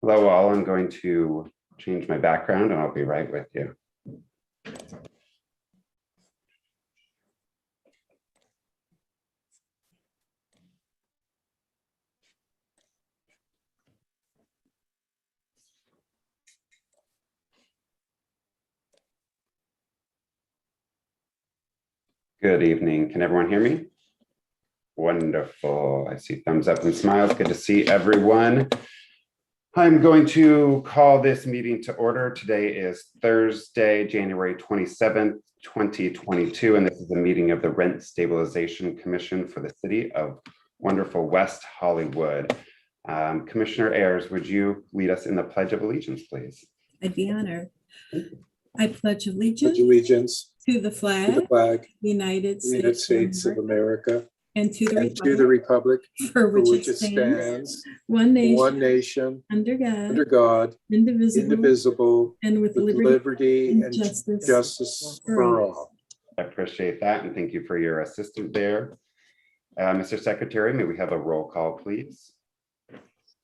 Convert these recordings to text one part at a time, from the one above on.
Hello all, I'm going to change my background and I'll be right with you. Good evening. Can everyone hear me? Wonderful. I see thumbs up and smiles. Good to see everyone. I'm going to call this meeting to order. Today is Thursday, January 27th, 2022, and this is a meeting of the Rent Stabilization Commission for the City of wonderful West Hollywood. Commissioner Ayers, would you lead us in the Pledge of Allegiance, please? I'd be honored. I pledge Pledge allegiance allegiance to the to flag the of flag the United of the United States States of America and to and to the republic for for which it stands, one one nation, nation, under under God, God, indivisible, indivisible, and with with liberty liberty and and justice justice for for all. all. I appreciate that and thank you for your assistance there. Mr. Secretary, may we have a roll call, please?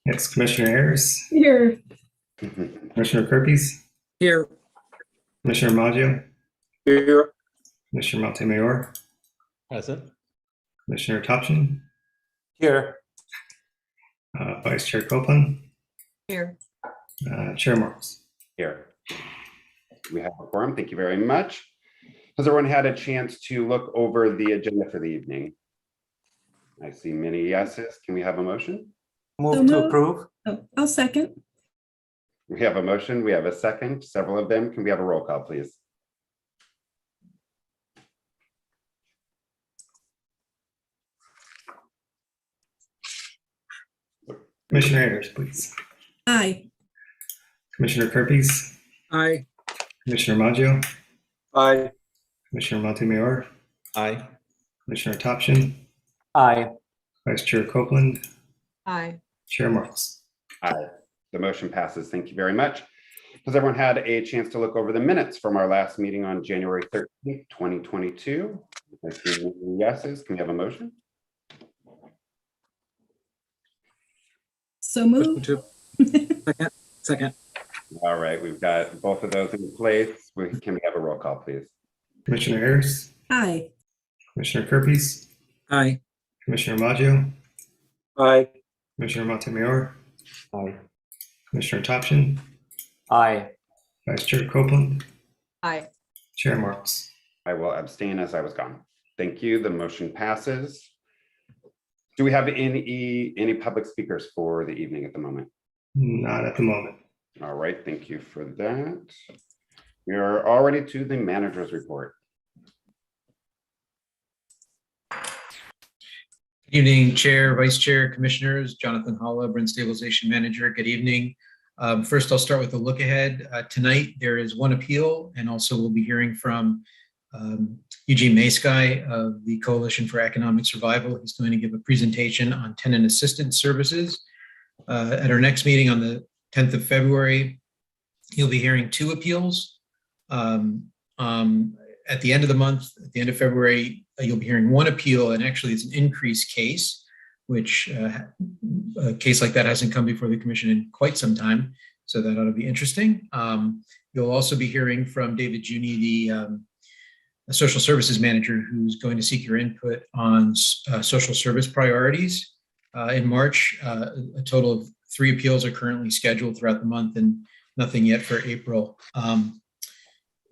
Yes, Commissioner Ayers, Here. Commissioner Kirkes, Here. Commissioner Maggio, Here. Commissioner Montemayor, Present. Commissioner Topshin, Here. Vice Chair Copeland, Here. Chair Marks. Here. We have a quorum. Thank you very much. Has everyone had a chance to look over the agenda for the evening? I see many yeses. Can we have a motion? Move to approve. Oh, I'll second. We have a motion. We have a second, several of them. Can we have a roll call, please? Commissioner Ayers, please. Aye. Commissioner Kirkes, Aye. Commissioner Maggio, Aye. Commissioner Montemayor, Aye. Commissioner Topshin, Aye. Vice Chair Copeland, Aye. Chair Marks. Aye. The motion passes. Thank you very much. Has everyone had a chance to look over the minutes from our last meeting on January 13th, 2022? I see no yeses. Can we have a motion? So moved. Second. All right, we've got both of those in place. Can we have a roll call, please? Commissioner Ayers, Aye. Commissioner Kirkes, Aye. Commissioner Maggio, Aye. Commissioner Montemayor, Aye. Commissioner Topshin, Aye. Vice Chair Copeland, Aye. Chair Marks. I will abstain as I was gone. Thank you. The motion passes. Do we have any public speakers for the evening at the moment? Not at the moment. All right, thank you for that. We are already to the manager's report. Good evening, Chair, Vice Chair, Commissioners, Jonathan Holla, Brent Stabilization Manager. Good evening. First, I'll start with a look ahead. Tonight, there is one appeal, and also we'll be hearing from Eugene Maysky of the Coalition for Economic Survival. He's going to give a presentation on tenant assistance services. At our next meeting on the 10th of February, you'll be hearing two appeals. At the end of the month, at the end of February, you'll be hearing one appeal, and actually it's an increased case, which a case like that hasn't come before the commission in quite some time. So that ought to be interesting. You'll also be hearing from David Juni, the social services manager, who's going to seek your input on social service priorities. In March, a total of 3 appeals are currently scheduled throughout the month and nothing yet for April.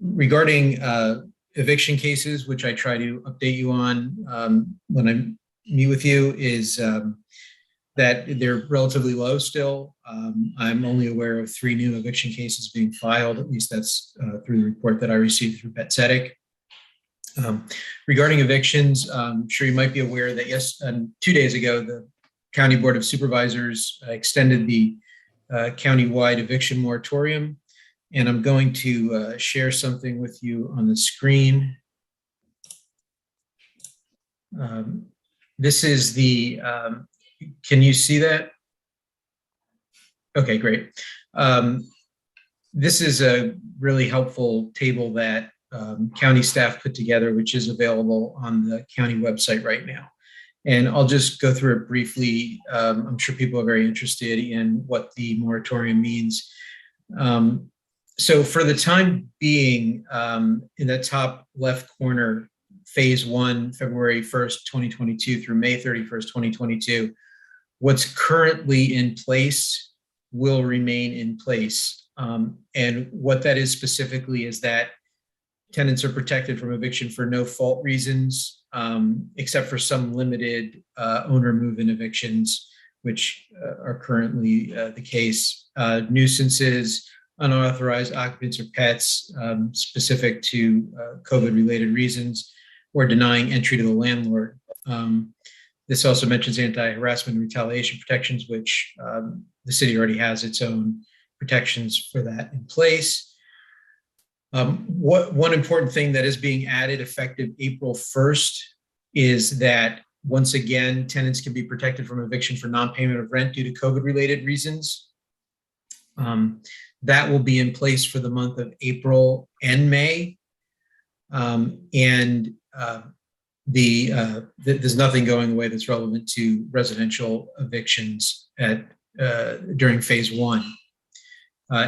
Regarding eviction cases, which I try to update you on when I meet with you, is that they're relatively low still. I'm only aware of 3 new eviction cases being filed. At least that's through the report that I received through BetSetic. Regarding evictions, I'm sure you might be aware that 2 days ago, the County Board of Supervisors extended the county-wide eviction moratorium. And I'm going to share something with you on the screen. This is the, can you see that? Okay, great. This is a really helpful table that county staff put together, which is available on the county website right now. And I'll just go through it briefly. I'm sure people are very interested in what the moratorium means. So for the time being, in the top left corner, phase 1, February 1st, 2022 through May 31st, 2022, what's currently in place will remain in place. And what that is specifically is that tenants are protected from eviction for no fault reasons, except for some limited owner move-in evictions, which are currently the case. Nuisances, unauthorized occupants or pets specific to COVID-related reasons, or denying entry to the landlord. This also mentions anti-harassment and retaliation protections, which the city already has its own protections for that in place. One important thing that is being added effective April 1st is that, once again, tenants can be protected from eviction for non-payment of rent due to COVID-related reasons. That will be in place for the month of April and May. There's nothing going away that's relevant to residential evictions during phase 1.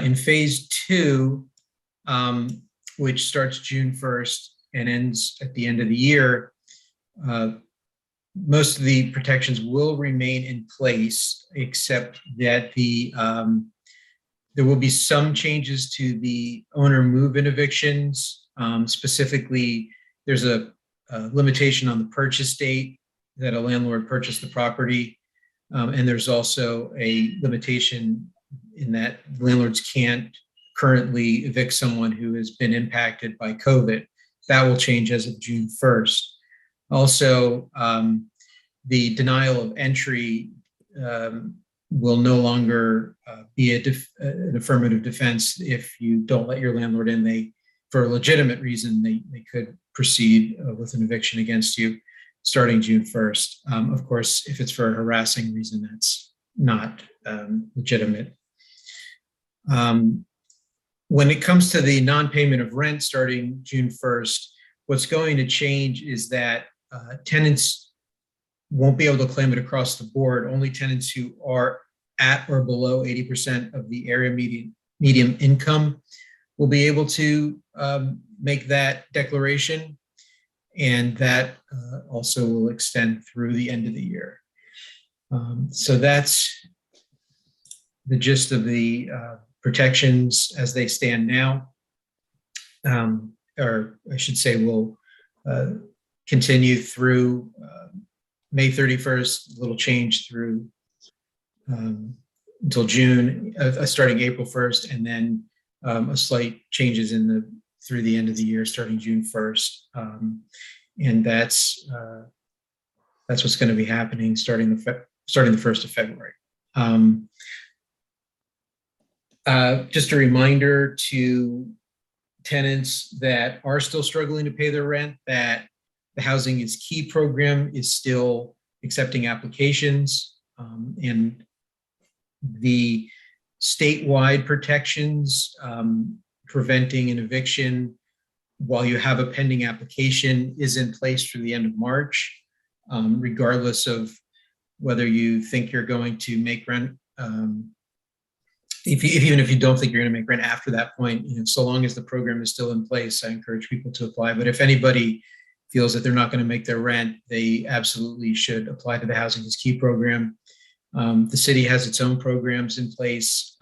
In phase 2, which starts June 1st and ends at the end of the year, most of the protections will remain in place, except that there will be some changes to the owner move-in evictions. Specifically, there's a limitation on the purchase date that a landlord purchased the property. And there's also a limitation in that landlords can't currently evict someone who has been impacted by COVID. That will change as of June 1st. Also, the denial of entry will no longer be an affirmative defense. If you don't let your landlord in, for a legitimate reason, they could proceed with an eviction against you starting June 1st. Of course, if it's for a harassing reason, that's not legitimate. When it comes to the non-payment of rent starting June 1st, what's going to change is that tenants won't be able to claim it across the board. Only tenants who are at or below 80% of the area median income will be able to make that declaration. And that also will extend through the end of the year. So that's the gist of the protections as they stand now. Or I should say will continue through May 31st, a little change through until June, starting April 1st, and then a slight changes through the end of the year, starting June 1st. And that's what's going to be happening starting the 1st of February. Just a reminder to tenants that are still struggling to pay their rent that the Housing is Key program is still accepting applications, and the statewide protections preventing an eviction while you have a pending application is in place through the end of March, regardless of whether you think you're going to make rent. Even if you don't think you're going to make rent after that point, so long as the program is still in place, I encourage people to apply. But if anybody feels that they're not going to make their rent, they absolutely should apply to the Housing is Key program. The city has its own programs in place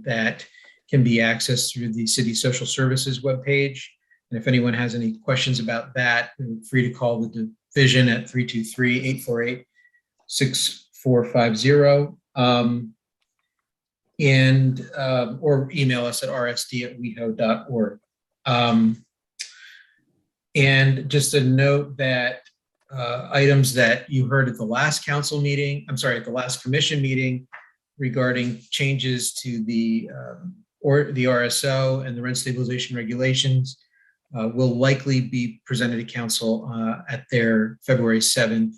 that can be accessed through the city social services webpage. And if anyone has any questions about that, they're free to call the division at 323-848-6450. Or email us at rsd@weho.org. And just a note that items that you heard at the last council meeting, at the last commission meeting regarding changes to the RSO and the rent stabilization regulations will likely be presented to council at their February 7th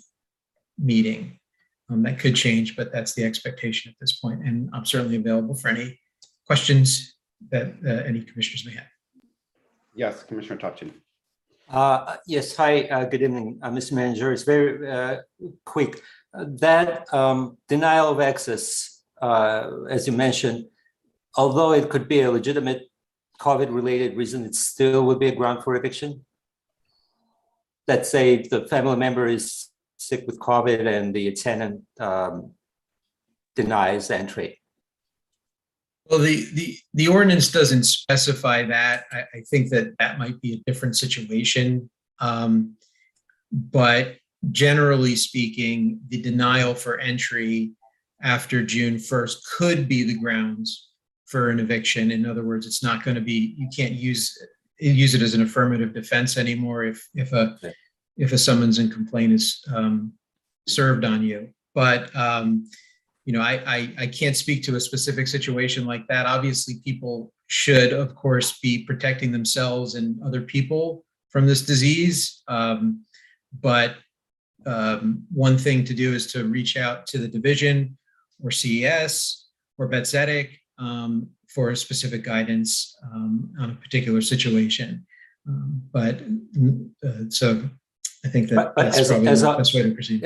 meeting. That could change, but that's the expectation at this point. And I'm certainly available for any questions that any commissioners may have. Yes, Commissioner Topchin. Yes, hi, good evening, Mr. Manager. It's very quick. That denial of access, as you mentioned, although it could be a legitimate COVID-related reason, it still would be a ground for eviction. Let's say the family member is sick with COVID and the tenant denies entry. Well, the ordinance doesn't specify that. I think that might be a different situation. But generally speaking, the denial for entry after June 1st could be the grounds for an eviction. In other words, it's not going to be, you can't use it as an affirmative defense anymore if a summons and complaint is served on you. But I can't speak to a specific situation like that. Obviously, people should, of course, be protecting themselves and other people from this disease. But one thing to do is to reach out to the division or CES or Betzetic for specific guidance on a particular situation. So I think that's probably the best way to proceed.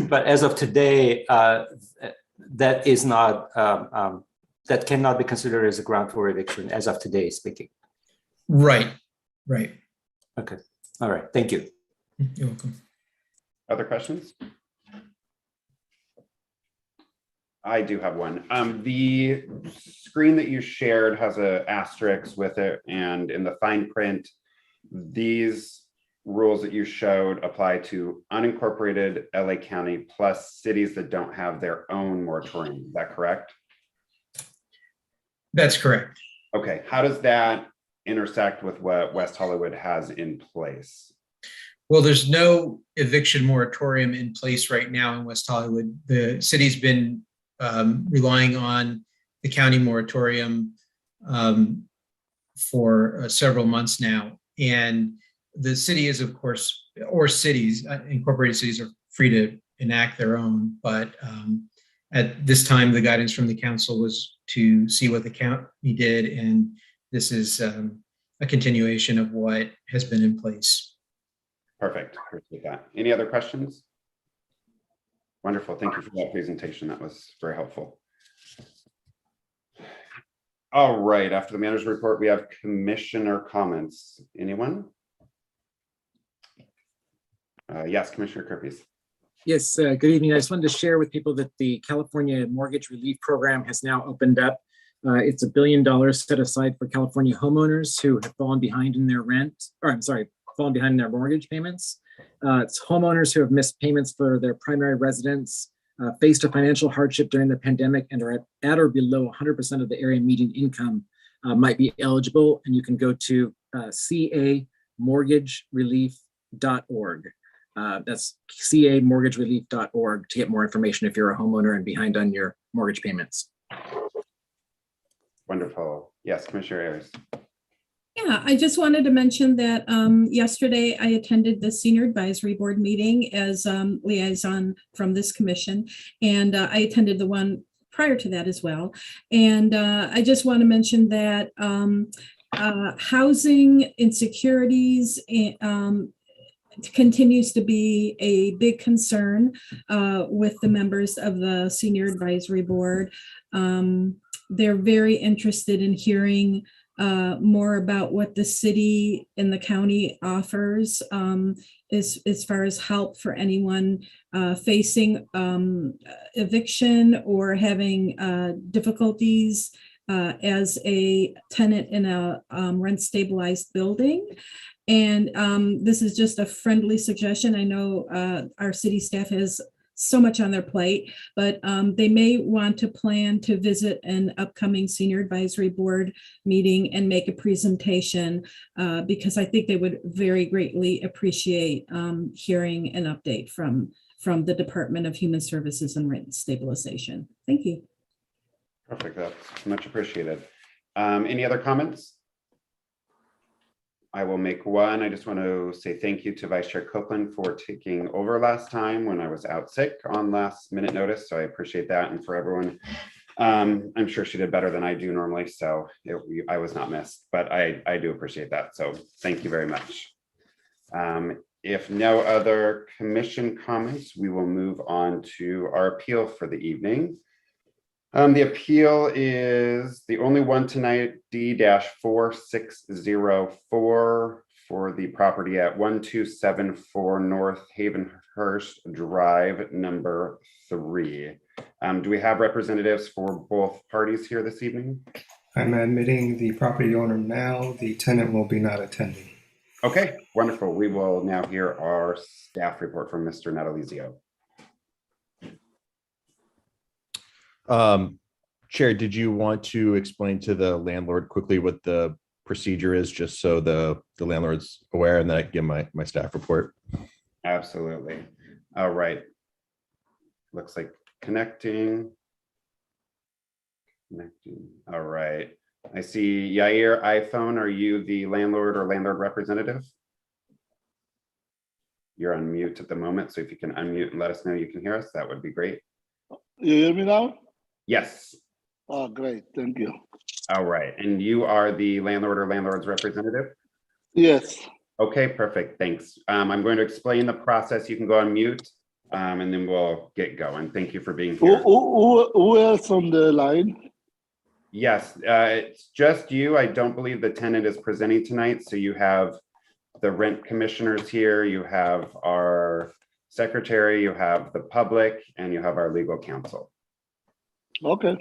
But as of today, that is not that cannot be considered as a ground for eviction as of today speaking. Right. Okay. All right. Thank you. You're welcome. Other questions? I do have one. The screen that you shared has an asterisk with it, and in the fine print, these rules that you showed apply to unincorporated LA County plus cities that don't have their own moratorium. Is that correct? That's correct. Okay. How does that intersect with what West Hollywood has in place? Well, there's no eviction moratorium in place right now in West Hollywood. The city's been relying on the county moratorium for several months now. And the city is, of course, or cities, incorporated cities are free to enact their own, but At this time, the guidance from the council was to see what the county did, and this is a continuation of what has been in place. Perfect. Appreciate that. Any other questions? Wonderful. Thank you for that presentation. That was very helpful. All right. After the manager's report, we have commissioner comments. Anyone? Yes, Commissioner Kirby. Yes, good evening. I just wanted to share with people that the California Mortgage Relief Program has now opened up. It's $1 billion set aside for California homeowners who have fallen behind in their fallen behind in their mortgage payments. It's homeowners who have missed payments for their primary residence, faced a financial hardship during the pandemic, and are at or below 100% of the area median income might be eligible. And you can go to camortgagerelief.org. That's camortgagerelief.org to get more information if you're a homeowner and behind on your mortgage payments. Wonderful. Yes, Commissioner Ayers. Yeah, I just wanted to mention that yesterday I attended the Senior Advisory Board meeting as liaison from this commission, and I attended the one prior to that as well. And I just want to mention that housing insecurities continues to be a big concern with the members of the Senior Advisory Board. They're very interested in hearing more about what the city and the county offers as far as help for anyone facing eviction or having difficulties as a tenant in a rent stabilized building. And this is just a friendly suggestion. I know our city staff has so much on their plate, but they may want to plan to visit an upcoming Senior Advisory Board meeting and make a presentation because I think they would very greatly appreciate hearing an update from the Department of Human Services and Rent Stabilization. Thank you. Perfect. That's much appreciated. Any other comments? I will make one. I just want to say thank you to Vice Chair Copeland for taking over last time when I was out sick on last minute notice. So I appreciate that. And for everyone, I'm sure she did better than I do normally. So I was not missed, but I do appreciate that. So thank you very much. If no other commission comments, we will move on to our appeal for the evening. The appeal is the only one tonight, D-4604 for the property at 1274 North Havenhurst Drive, number 3. Do we have representatives for both parties here this evening? I'm admitting the property owner now. The tenant will be not attending. Okay, wonderful. We will now hear our staff report from Mr. Natalizio. Chair, did you want to explain to the landlord quickly what the procedure is, just so the landlord's aware, and then I can give my staff report? Absolutely. All right. Looks like connecting. All right. I see Yair iPhone. Are you the landlord or landlord representative? You're on mute at the moment, so if you can unmute and let us know you can hear us, that would be great. You hear me now? Yes. Oh, great. Thank you. All right. And you are the landlord or landlord's representative? Yes. Okay, perfect. Thanks. I'm going to explain the process. You can go on mute and then we'll get going. Thank you for being here. Who else on the line? Yes, it's just you. I don't believe the tenant is presenting tonight. So you have the rent commissioners here. You have our secretary, you have the public, and you have our legal counsel. Okay.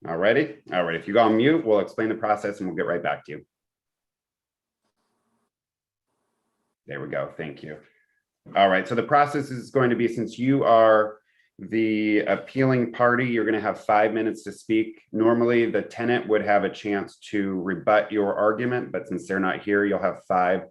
All righty. All right. If you go on mute, we'll explain the process and we'll get right back to you. There we go. Thank you. All right. So the process is going to be, since you are the appealing party, you're going to have 5 minutes to speak. Normally, the tenant would have a chance to rebut your argument, but since they're not here, you'll have 5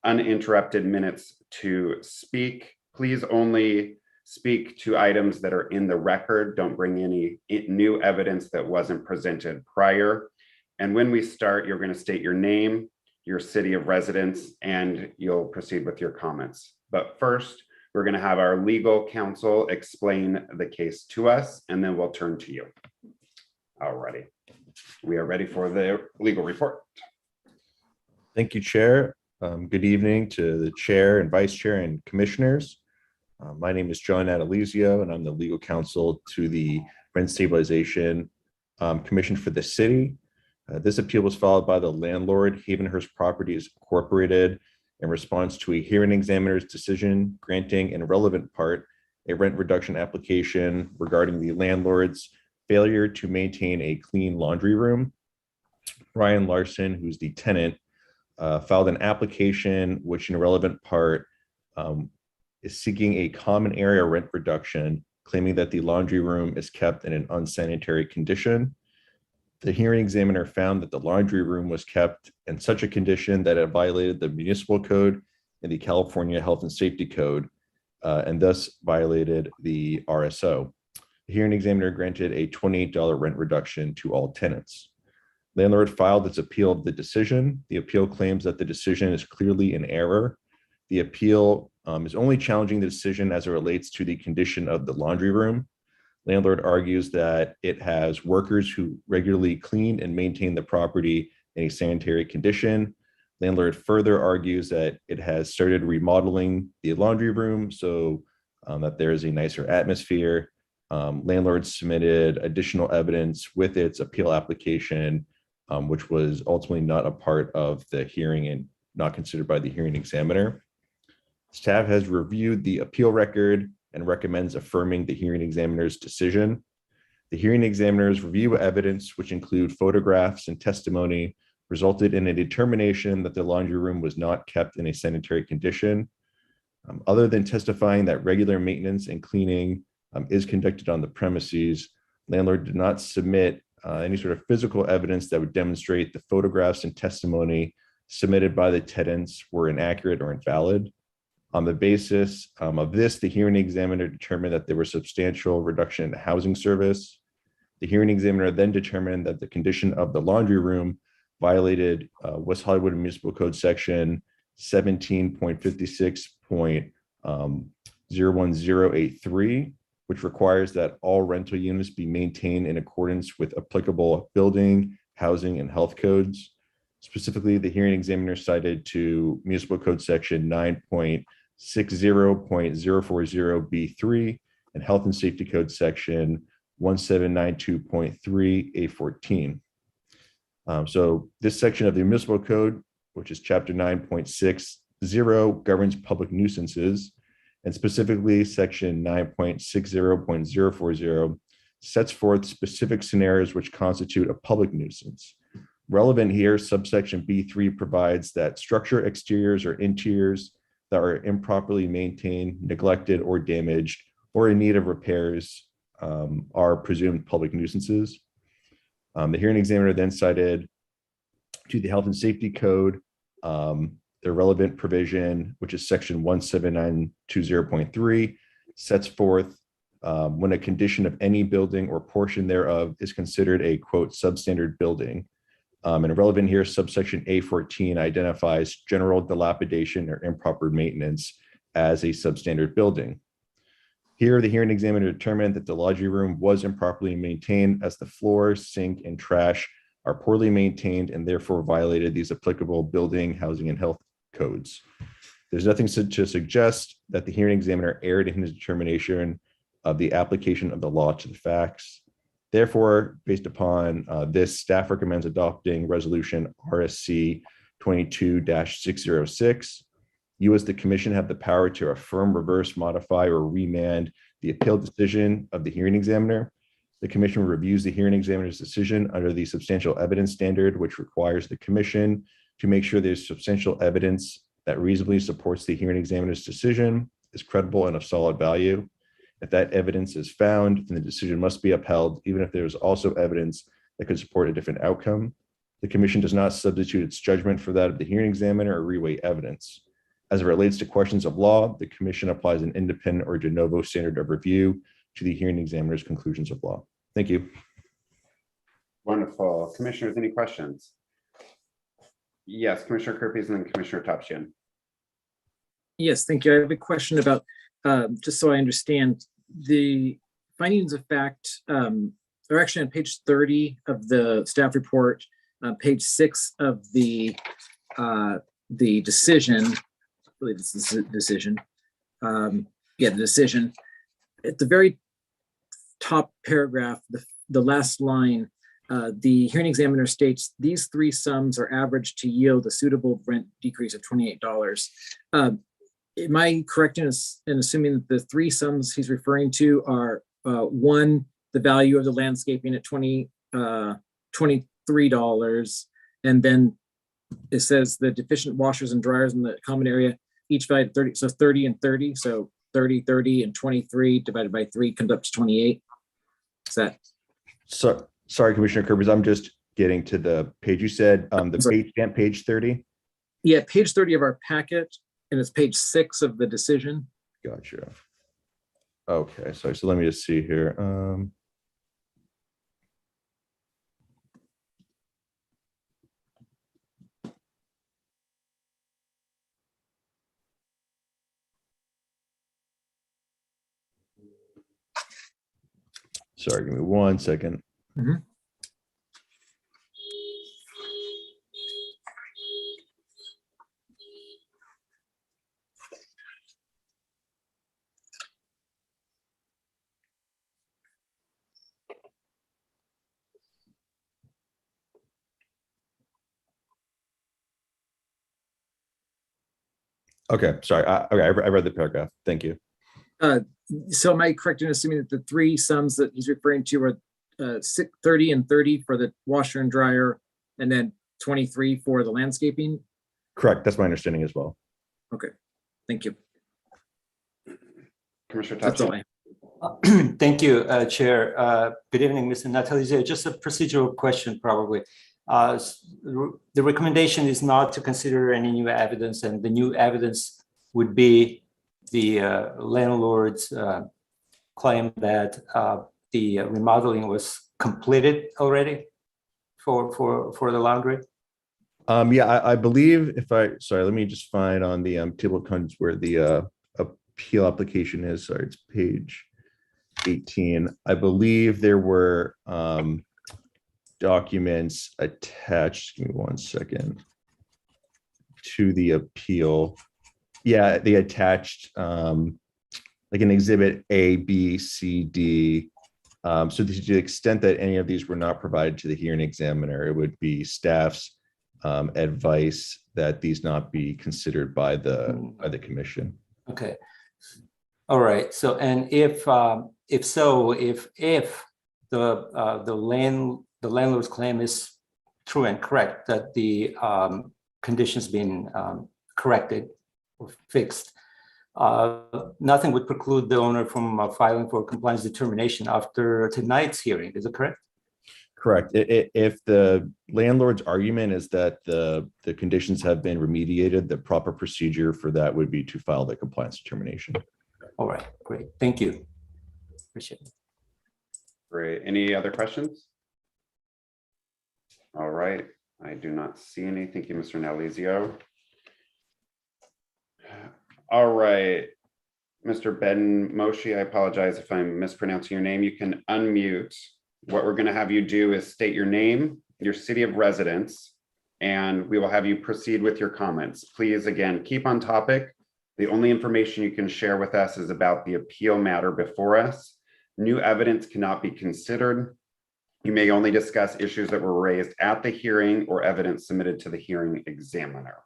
uninterrupted minutes to speak. Please only speak to items that are in the record. Don't bring any new evidence that wasn't presented prior. And when we start, you're going to state your name, your city of residence, and you'll proceed with your comments. But first, We're going to have our legal counsel explain the case to us, and then we'll turn to you. Alrighty. We are ready for the legal report. Thank you, Chair. Good evening to the Chair and Vice Chair and Commissioners. My name is John Adalizio, and I'm the legal counsel to the Rent Stabilization Commission for the city. This appeal was filed by the landlord, Havenhurst Properties Incorporated, in response to a hearing examiner's decision granting, in relevant part, a rent reduction application regarding the landlord's failure to maintain a clean laundry room. Brian Larson, who's the tenant, filed an application which, in relevant part, is seeking a common area rent reduction, claiming that the laundry room is kept in an unsanitary condition. The hearing examiner found that the laundry room was kept in such a condition that it violated the municipal code and the California Health and Safety Code, and thus violated the RSO. The hearing examiner granted a $28 rent reduction to all tenants. Landlord filed its appeal of the decision. The appeal claims that the decision is clearly in error. The appeal is only challenging the decision as it relates to the condition of the laundry room. Landlord argues that it has workers who regularly clean and maintain the property in a sanitary condition. Landlord further argues that it has started remodeling the laundry room so that there is a nicer atmosphere. Landlord submitted additional evidence with its appeal application, which was ultimately not a part of the hearing and not considered by the hearing examiner. Staff has reviewed the appeal record and recommends affirming the hearing examiner's decision. The hearing examiner's review evidence, which include photographs and testimony, resulted in a determination that the laundry room was not kept in a sanitary condition. Other than testifying that regular maintenance and cleaning is conducted on the premises, landlord did not submit any sort of physical evidence that would demonstrate the photographs and testimony submitted by the tenants were inaccurate or invalid. On the basis of this, the hearing examiner determined that there was substantial reduction in housing service. The hearing examiner then determined that the condition of the laundry room violated West Hollywood Municipal Code section 17.56.01083, which requires that all rental units be maintained in accordance with applicable building, housing, and health codes. Specifically, the hearing examiner cited to Municipal Code section 9.60.040B3 and Health and Safety Code section 1792.3A14. So this section of the Municipal Code, which is chapter 9.60, governs public nuisances, and specifically section 9.60.040 sets forth specific scenarios which constitute a public nuisance. Relevant here, subsection B3 provides that structure exteriors or interiors that are improperly maintained, neglected, or damaged, or in need of repairs are presumed public nuisances. The hearing examiner then cited to the Health and Safety Code, the relevant provision, which is section 17920.3, sets forth when a condition of any building or portion thereof is considered a, quote, substandard building. And relevant here, subsection A14 identifies general dilapidation or improper maintenance as a substandard building. Here, the hearing examiner determined that the laundry room was improperly maintained as the floor, sink, and trash are poorly maintained and therefore violated these applicable building, housing, and health codes. There's nothing to suggest that the hearing examiner erred in his determination of the application of the law to the facts. Therefore, based upon this, staff recommends adopting resolution RSC 22-606. You as the commission have the power to affirm, reverse, modify, or remand the appeal decision of the hearing examiner. The commission reviews the hearing examiner's decision under the substantial evidence standard, which requires the commission to make sure there's substantial evidence that reasonably supports the hearing examiner's decision, is credible and of solid value. If that evidence is found, then the decision must be upheld, even if there is also evidence that could support a different outcome. The commission does not substitute its judgment for that of the hearing examiner or reweigh evidence. As it relates to questions of law, the commission applies an independent or de novo standard of review to the hearing examiner's conclusions of law. Thank you. Wonderful. Commissioners, any questions? Yes, Commissioner Kerpes and then Commissioner Topshian. Yes, thank you. I have a question about just so I understand, the findings of fact are actually on page 30 of the staff report, page 6 of the decision. I believe this is the decision. The decision. At the very top paragraph, the last line, the hearing examiner states these three sums are averaged to yield a suitable rent decrease of $28. Am I correct in assuming that the three sums he's referring to are one, the value of the landscaping at $23, and then it says the deficient washers and dryers in the common area each valued 30, so 30 and 30, so 30, 30, and 23 divided by 3 comes up to 28. Is that? So, sorry, Commissioner Kurbers, I'm just getting to the page you said, the page stamp, page 30. Yeah, page 30 of our packet, and it's page 6 of the decision. Gotcha. Okay, sorry. So let me just see here. Sorry, give me 1 second. Mhm. Okay, sorry. Okay, I read the paragraph. Thank you. So am I correct in assuming that the three sums that he's referring to are 30 and 30 for the washer and dryer, and then 23 for the landscaping? Correct. That's my understanding as well. Okay, thank you. Commissioner That's all Topson. I have. Thank you, Chair. Good evening, Mr. Natalizio. Just a procedural question, probably. The recommendation is not to consider any new evidence, and the new evidence would be the landlord's claim that the remodeling was completed already for the laundry. Yeah, I believe sorry, let me just find on the table of contents where the appeal application is. Sorry, it's page 18. I believe there were documents attached. Give me 1 second. To the appeal. Yeah, they attached like an exhibit A, B, C, D. So to the extent that any of these were not provided to the hearing examiner, it would be staff's advice that these not be considered by the commission. Okay. All right. So, and if the landlord's claim is true and correct, that the conditions being corrected or fixed, nothing would preclude the owner from filing for compliance determination after tonight's hearing. Is it correct? Correct. If the landlord's argument is that the conditions have been remediated, the proper procedure for that would be to file the compliance determination. All right, great. Thank you. Appreciate it. Great. Any other questions? All right. I do not see any. Thank you, Mr. Nalizio. All right. Mr. Ben Moshi, I apologize if I'm mispronouncing your name. You can unmute. What we're going to have you do is state your name, your city of residence, and we will have you proceed with your comments. Please, again, keep on topic. The only information you can share with us is about the appeal matter before us. New evidence cannot be considered. You may only discuss issues that were raised at the hearing or evidence submitted to the hearing examiner.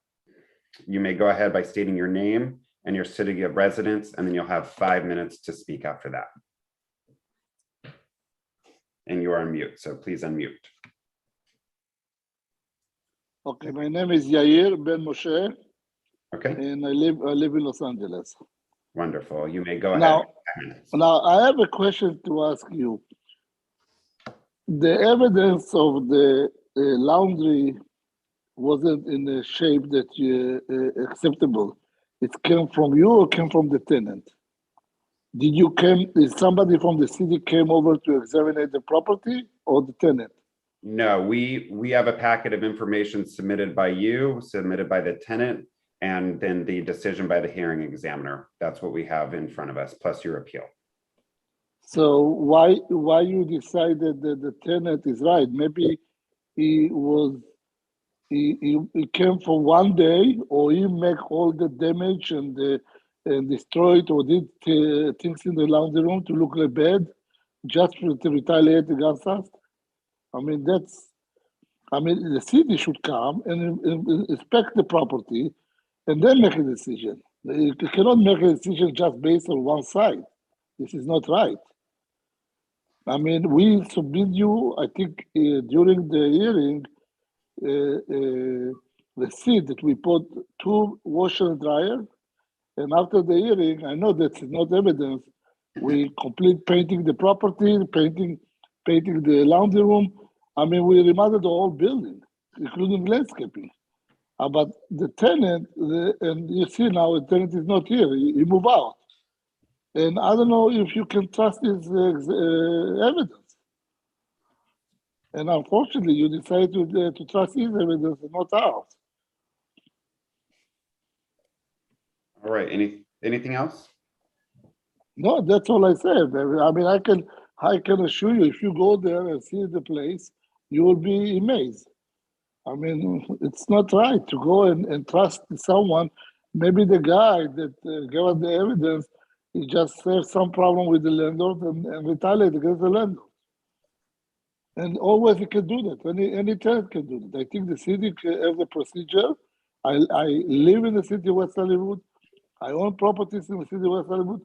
You may go ahead by stating your name and your city of residence, and then you'll have 5 minutes to speak after that. And you are on mute, so please unmute. Okay, my name is Yair Ben Moshe, Okay, and I live in Los Angeles. wonderful. You may go ahead. Now, I have a question to ask you. The evidence of the laundry wasn't in a shape that you acceptable. It came from you or came from the tenant? Did somebody from the city came over to examine the property or the tenant? No, we have a packet of information submitted by you, submitted by the tenant, and then the decision by the hearing examiner. That's what we have in front of us, plus your appeal. So why you decided that the tenant is right? Maybe he came for one day, or he make all the damage and destroy it, or did things in the laundry room to look like bad, just to retaliate against us. I mean, the city should come and inspect the property and then make a decision. You cannot make a decision just based on one side. This is not right. I mean, we submit you, I think, during the hearing, the seed that we put 2 washer and dryer, and after the hearing, I know that's not evidence, we complete painting the property, painting the laundry room. I mean, we remodeled the whole building, including landscaping. But the tenant, and you see now, the tenant is not here, he moved out. And I don't know if you can trust his evidence. And unfortunately, you decided to trust his evidence and not ours. All right, anything else? No, that's all I said. I mean, I can assure you, if you go there and see the place, you will be amazed. I mean, it's not right to go and trust someone. Maybe the guy that gave us the evidence, he just has some problem with the landlord and retaliate against the landlord. And always he can do that. Any tenant can do that. I think the city has a procedure. I live in the city of West Hollywood. I own properties in the city of West Hollywood,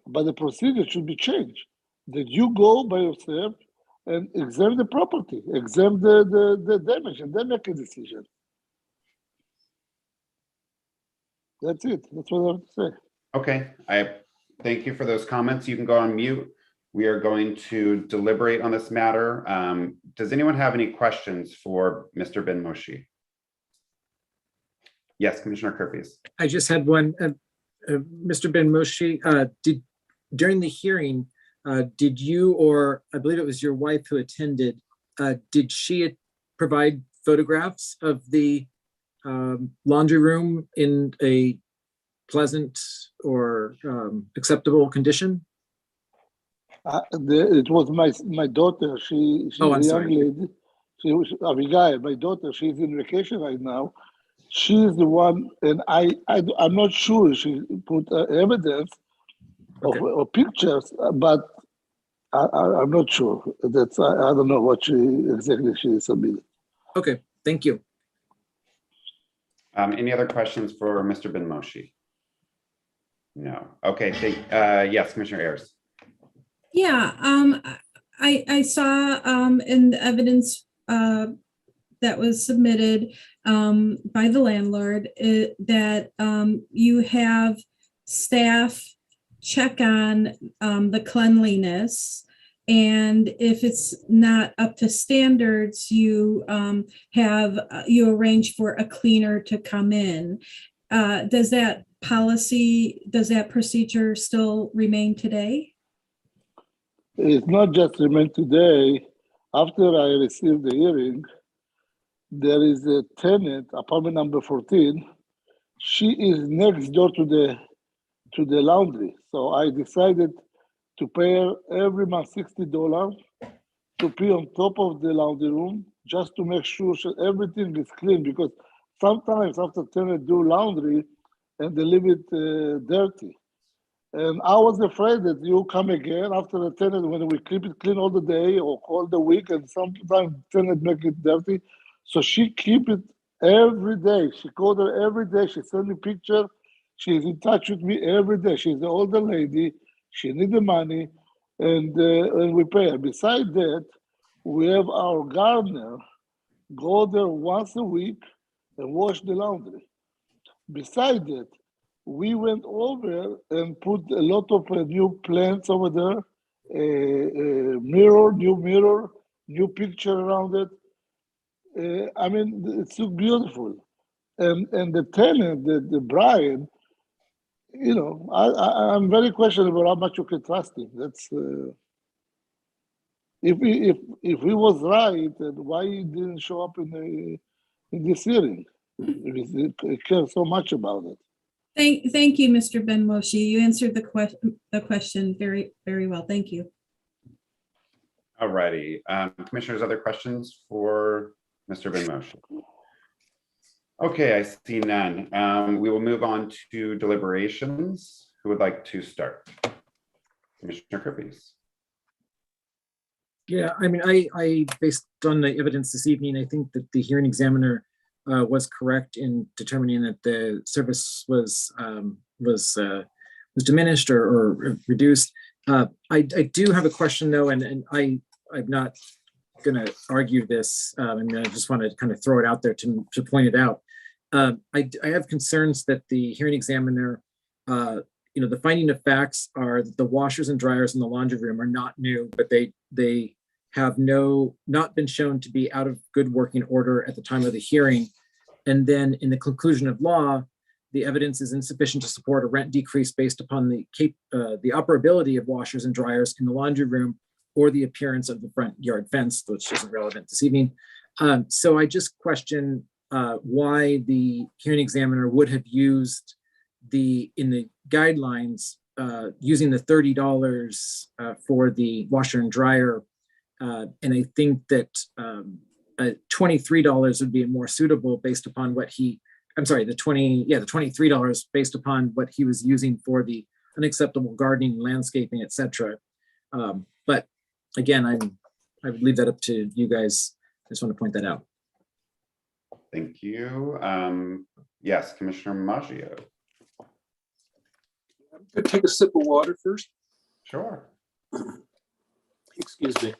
but the procedure should be changed. That you go by yourself and examine the property, examine the damage, and then make a decision. That's it. That's what I have to say. Okay, I thank you for those comments. You can go on mute. We are going to deliberate on this matter. Does anyone have any questions for Mr. Ben Moshe? Yes, Commissioner Kerpies. I just had one. Mr. Ben Moshe, during the hearing, did you, or I believe it was your wife who attended, did she provide photographs of the laundry room in a pleasant or acceptable condition? It was my daughter. She's Oh, I'm a young sorry. lady. She was Abigail, my daughter. She's in vacation right now. She's the one, and I'm not sure she put evidence or pictures, but I'm not sure. That's I don't know what exactly she submitted. Okay, thank you. Any other questions for Mr. Ben Moshe? No. Okay. Yes, Commissioner Ayers. Yeah, I saw in the evidence that was submitted by the landlord that you have staff check on the cleanliness, and if it's not up to standards, you arrange for a cleaner to come in. Does that procedure still remain today? It's not just remain today. After I received the hearing, there is a tenant, apartment number 14. She is next door to the laundry. So I decided to pay her every month $60 to be on top of the laundry room, just to make sure everything is clean, because sometimes after tenant do laundry and they leave it dirty. And I was afraid that you come again after the tenant when we keep it clean all the day or all the week, and sometimes tenant make it dirty. So she keep it every day. She called her every day. She sent me picture. She's in touch with me every day. She's an older lady. She need the money, and we pay her. Besides that, we have our gardener go there once a week and wash the laundry. Besides that, we went over and put a lot of new plants over there, new mirror, new picture around it. I mean, it's so beautiful. And the tenant, the Brian, you know, I'm very questionable how much you can trust him. That's if he was right, then why he didn't show up in this hearing? If if you care so much about it. Thank you, Mr. Ben Moshe. You answered the question very, very well. Thank you. All righty. Commissioners, other questions for Mr. Ben Moshe? Okay, I see none. We will move on to deliberations. Who would like to start? Commissioner Kirby's. Yeah, I mean, I based on the evidence this evening, I think that the hearing examiner was correct in determining that the service was diminished or reduced. I do have a question though, and I'm not going to argue this. I mean, I just want to kind of throw it out there to point it out. I have concerns that the hearing examiner, the finding of facts are that the washers and dryers in the laundry room are not new, but they have not been shown to be out of good working order at the time of the hearing. And then in the conclusion of law, the evidence is insufficient to support a rent decrease based upon the operability of washers and dryers in the laundry room or the appearance of the front yard fence, which isn't relevant this evening. So I just question why the hearing examiner would have used in the guidelines, using the $30 for the washer and dryer. And I think that $23 would be more suitable based upon what the $23 based upon what he was using for the unacceptable gardening, landscaping, etc. But again, I would leave that up to you guys. I just want to point that out. Thank you. Yes, Commissioner Maggio. Could take a sip of water first. Sure. Excuse me.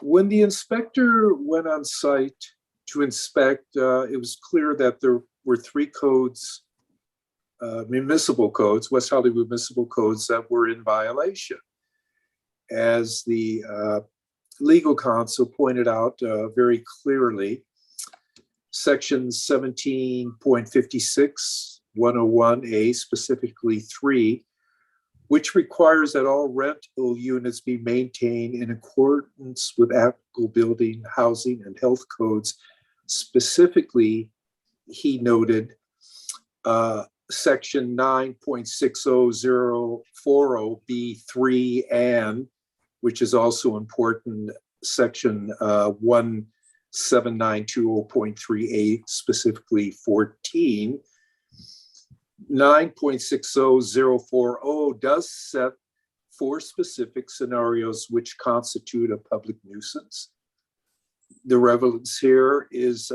When the inspector went on site to inspect, it was clear that there were 3 codes, municipal codes, West Hollywood municipal codes that were in violation. As the legal counsel pointed out very clearly, section 17.56, 101A, specifically 3, which requires that all rental units be maintained in accordance with applicable building, housing, and health codes. Specifically, he noted section 9.60040B3 and, which is also important, section 17920.38, specifically 14. 9.60040 does set 4 specific scenarios which constitute a public nuisance. The relevance here is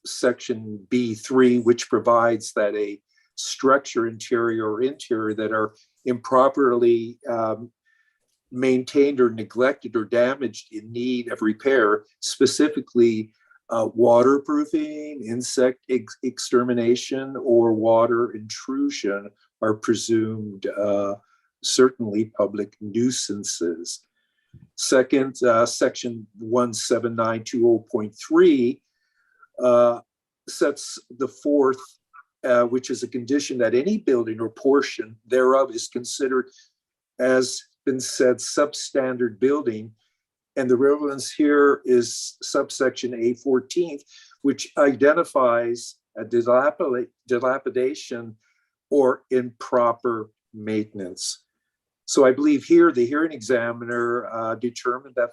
section B3, which provides that a structure, interior or interior, that are improperly maintained or neglected or damaged in need of repair, specifically waterproofing, insect extermination, or water intrusion, are presumed certainly public nuisances. Second, section 17920.3 sets the 4th, which is a condition that any building or portion thereof is considered, as been said, substandard building. And the relevance here is subsection A14, which identifies a dilapidation or improper maintenance. So I believe here the hearing examiner determined that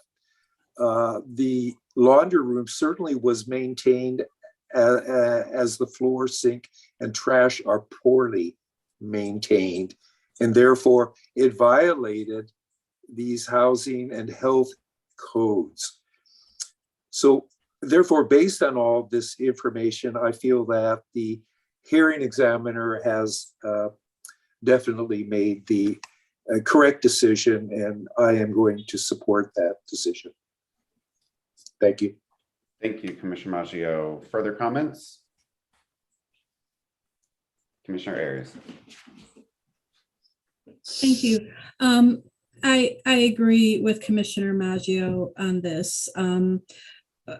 the laundry room certainly was maintained as the floor, sink, and trash are poorly maintained. And therefore it violated these housing and health codes. So therefore, based on all this information, I feel that the hearing examiner has definitely made the correct decision, and I am going to support that decision. Thank you. Thank you, Commissioner Maggio. Further comments? Commissioner Ayers. Thank you. I agree with Commissioner Maggio on this.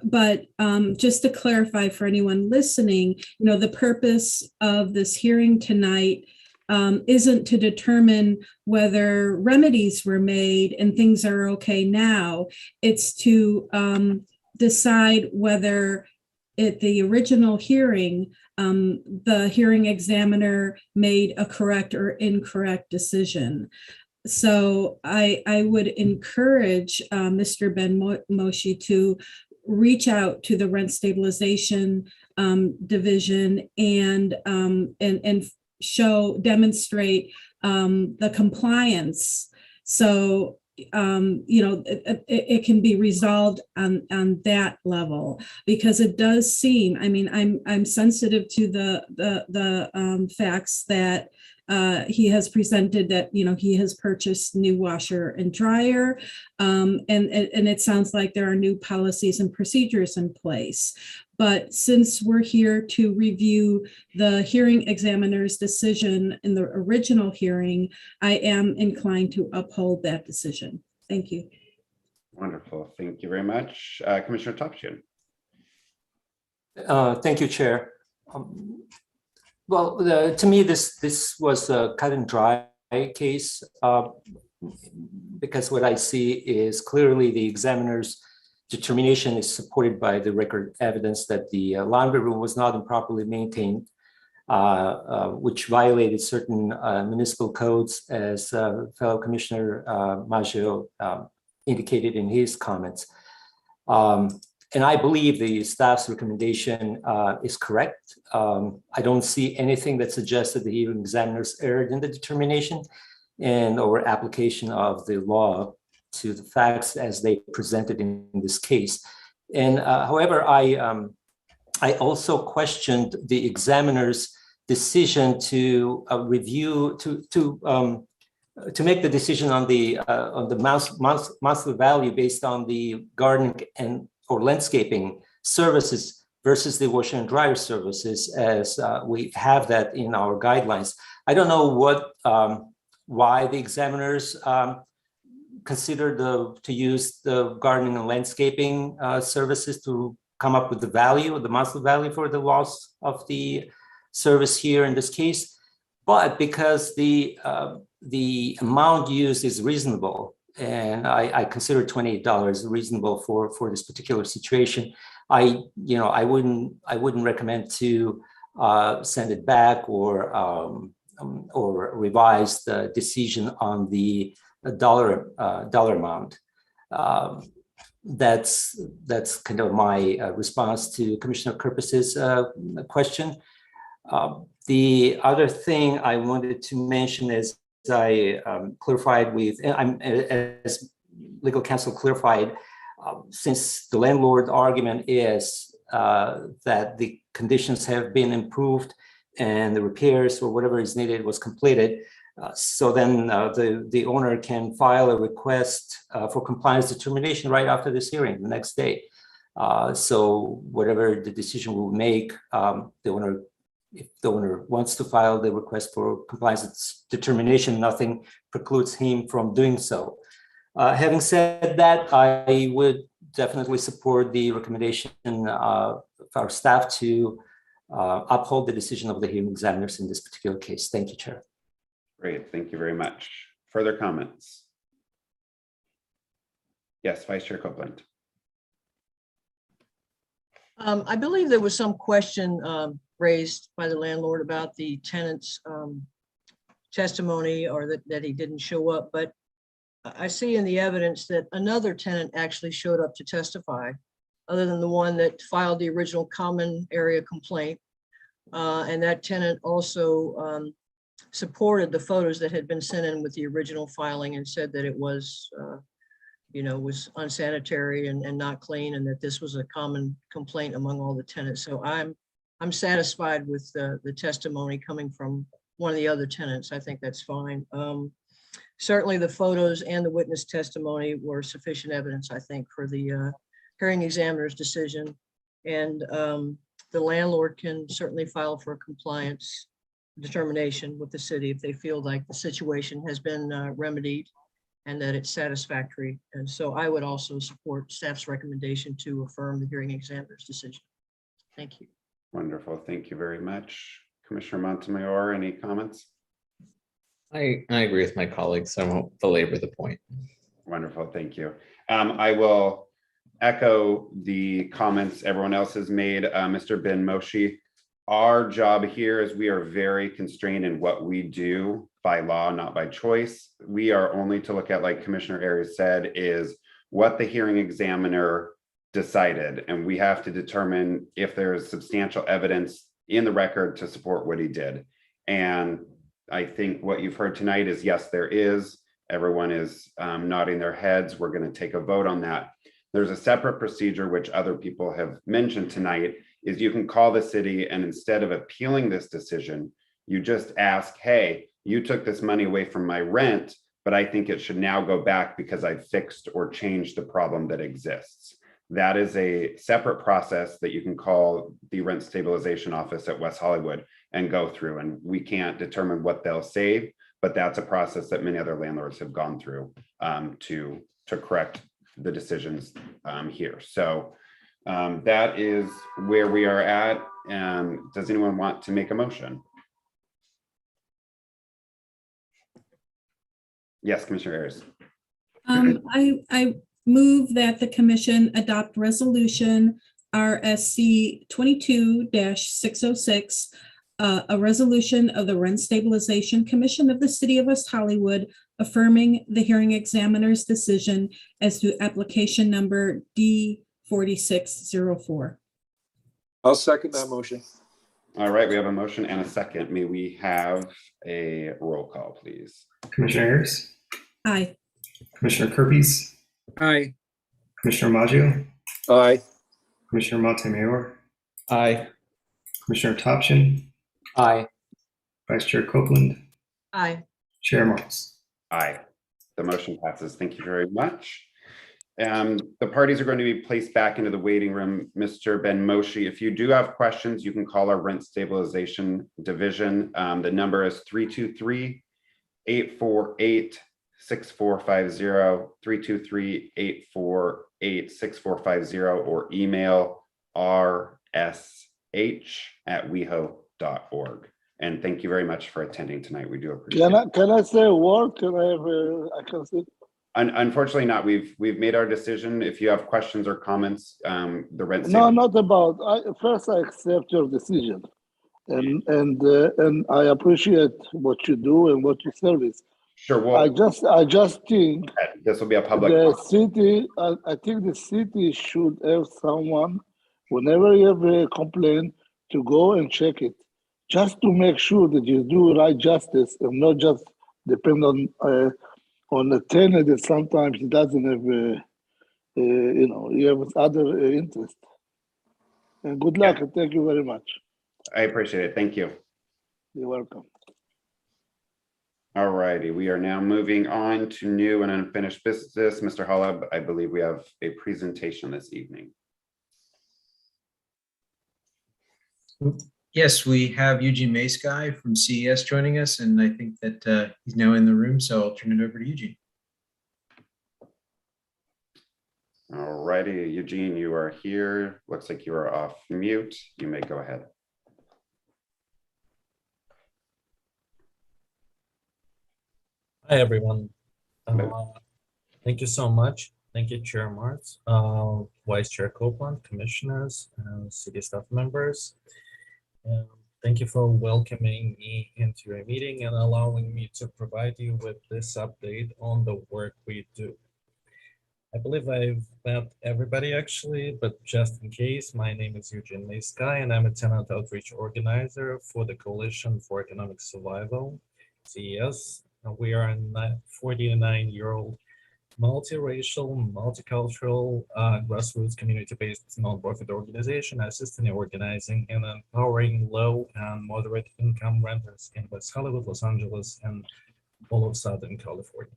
But just to clarify for anyone listening, the purpose of this hearing tonight isn't to determine whether remedies were made and things are okay now. It's to decide whether at the original hearing, the hearing examiner made a correct or incorrect decision. So I would encourage Mr. Ben Moshe to reach out to the rent stabilization division and demonstrate the compliance. So it can be resolved on that level, because it does seem, I mean, I'm sensitive to the facts that he has presented, that he has purchased new washer and dryer, and it sounds like there are new policies and procedures in place. But since we're here to review the hearing examiner's decision in the original hearing, I am inclined to uphold that decision. Thank you. Wonderful. Thank you very much. Commissioner Topshin. Thank you, Chair. To me, this was a cut and dry case, because what I see is clearly the examiner's determination is supported by the record evidence that the laundry room was not improperly maintained, which violated certain municipal codes, as fellow Commissioner Maggio indicated in his comments. And I believe the staff's recommendation is correct. I don't see anything that suggests that the hearing examiners erred in the determination or application of the law to the facts as they presented in this case. And however, I also questioned the examiner's decision to review, to make the decision on the monthly value based on the gardening or landscaping services versus the washer and dryer services, as we have that in our guidelines. I don't know why the examiners considered to use the gardening and landscaping services to come up with the value, the monthly value for the loss of the service here in this case. But because the amount used is reasonable, and I consider $28 reasonable for this particular situation, I wouldn't recommend to send it back or revise the decision on the dollar amount. That's kind of my response to Commissioner Kirpus's question. The other thing I wanted to mention is I clarified as legal counsel clarified, since the landlord argument is that the conditions have been improved and the repairs or whatever is needed was completed, so then the owner can file a request for compliance determination right after this hearing, the next day. So whatever the decision will make, if the owner wants to file the request for compliance determination, nothing precludes him from doing so. Having said that, I would definitely support the recommendation of our staff to uphold the decision of the hearing examiners in this particular case. Thank you, Chair. Great, thank you very much. Further comments? Yes, Vice Chair Copeland. I believe there was some question raised by the landlord about the tenant's testimony, or that he didn't show up, but I see in the evidence that another tenant actually showed up to testify, other than the one that filed the original common area complaint. And that tenant also supported the photos that had been sent in with the original filing, and said that it was, was unsanitary and not clean, and that this was a common complaint among all the tenants. So I'm satisfied with the testimony coming from one of the other tenants. I think that's fine. Certainly the photos and the witness testimony were sufficient evidence, I think, for the hearing examiner's decision. And the landlord can certainly file for a compliance determination with the city if they feel like the situation has been remedied and that it's satisfactory. And so I would also support staff's recommendation to affirm the hearing examiner's decision. Thank you. Wonderful, thank you very much. Commissioner Montemayor, any comments? I agree with my colleagues, so I won't belabor the point. Wonderful, thank you. I will echo the comments everyone else has made. Mr. Ben Moshi, our job here is we are very constrained in what we do by law, not by choice. We are only to look at, like Commissioner Ayers said, is what the hearing examiner decided. And we have to determine if there is substantial evidence in the record to support what he did. And I think what you've heard tonight is, yes, there is. Everyone is nodding their heads. We're going to take a vote on that. There's a separate procedure, which other people have mentioned tonight, is you can call the city and instead of appealing this decision, you just ask, hey, you took this money away from my rent, but I think it should now go back because I've fixed or changed the problem that exists. That is a separate process that you can call the rent stabilization office at West Hollywood and go through. And we can't determine what they'll save, but that's a process that many other landlords have gone through to correct the decisions here. So that is where we are at. Does anyone want to make a motion? Yes, Commissioner Ayers. I move that the commission adopt resolution RSC 22-606, a resolution of the Rent Stabilization Commission of the City of West Hollywood affirming the hearing examiner's decision as to application number D4604. I'll second that motion. All right, we have a motion and a second. May we have a roll call, please? Commissioner Ayers, Aye. Commissioner Kirby's, Aye. Commissioner Maggio, Aye. Commissioner Montemayor, Aye. Commissioner Topshin, Aye. Vice Chair Copeland, Aye. Chair Marks. Aye. The motion passes. Thank you very much. The parties are going to be placed back into the waiting room. Mr. Ben Moshi, if you do have questions, you can call our rent stabilization division. The number is 323-848-6450, 323-848-6450, or email rsh@weho.org. And thank you very much for attending tonight. We do appreciate it. Can I say a word? Can I have I can say? Unfortunately not. We've made our decision. If you have questions or comments, the rent. No, not about. First, I accept your decision, and I appreciate what you do and what you service. Sure. Well, I just think this will be a public. the city. I think the city should have someone, whenever you have a complaint, to go and check it, just to make sure that you do right justice and not just depend on a tenant that sometimes he doesn't have, you have other interest. And good luck, and thank you very much. I appreciate it. Thank you. You're welcome. All righty. We are now moving on to new and unfinished business. Mr. Holub, I believe we have a presentation this evening. Yes, we have Eugene Maysky from CES joining us, and I think that he's now in the room, so I'll turn it over to Eugene. All righty, Eugene, you are here. Looks like you are off mute. You may go ahead. Hi, everyone. Thank you so much. Thank you, Chair Martz, Vice Chair Copeland, commissioners, and city staff members. Thank you for welcoming me into your meeting and allowing me to provide you with this update on the work we do. I believe I've met everybody actually, but just in case, my name is Eugene Maysky and I'm a tenant outreach organizer for the Coalition for Economic Survival, CES. We are a 49-year-old multiracial, multicultural, grassroots community-based nonprofit organization assisting in organizing and empowering low and moderate income renters in West Hollywood, Los Angeles, and all of Southern California.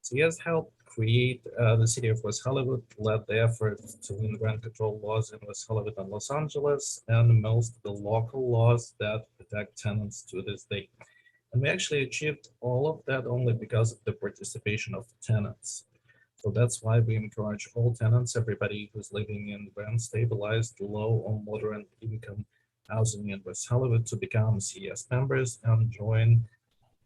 CES helped create the city of West Hollywood, led the efforts to win rent control laws in West Hollywood and Los Angeles, and most of the local laws that protect tenants to this day. And we actually achieved all of that only because of the participation of tenants. So that's why we encourage all tenants, everybody who's living in rent stabilized, low or moderate income housing in West Hollywood to become CES members and join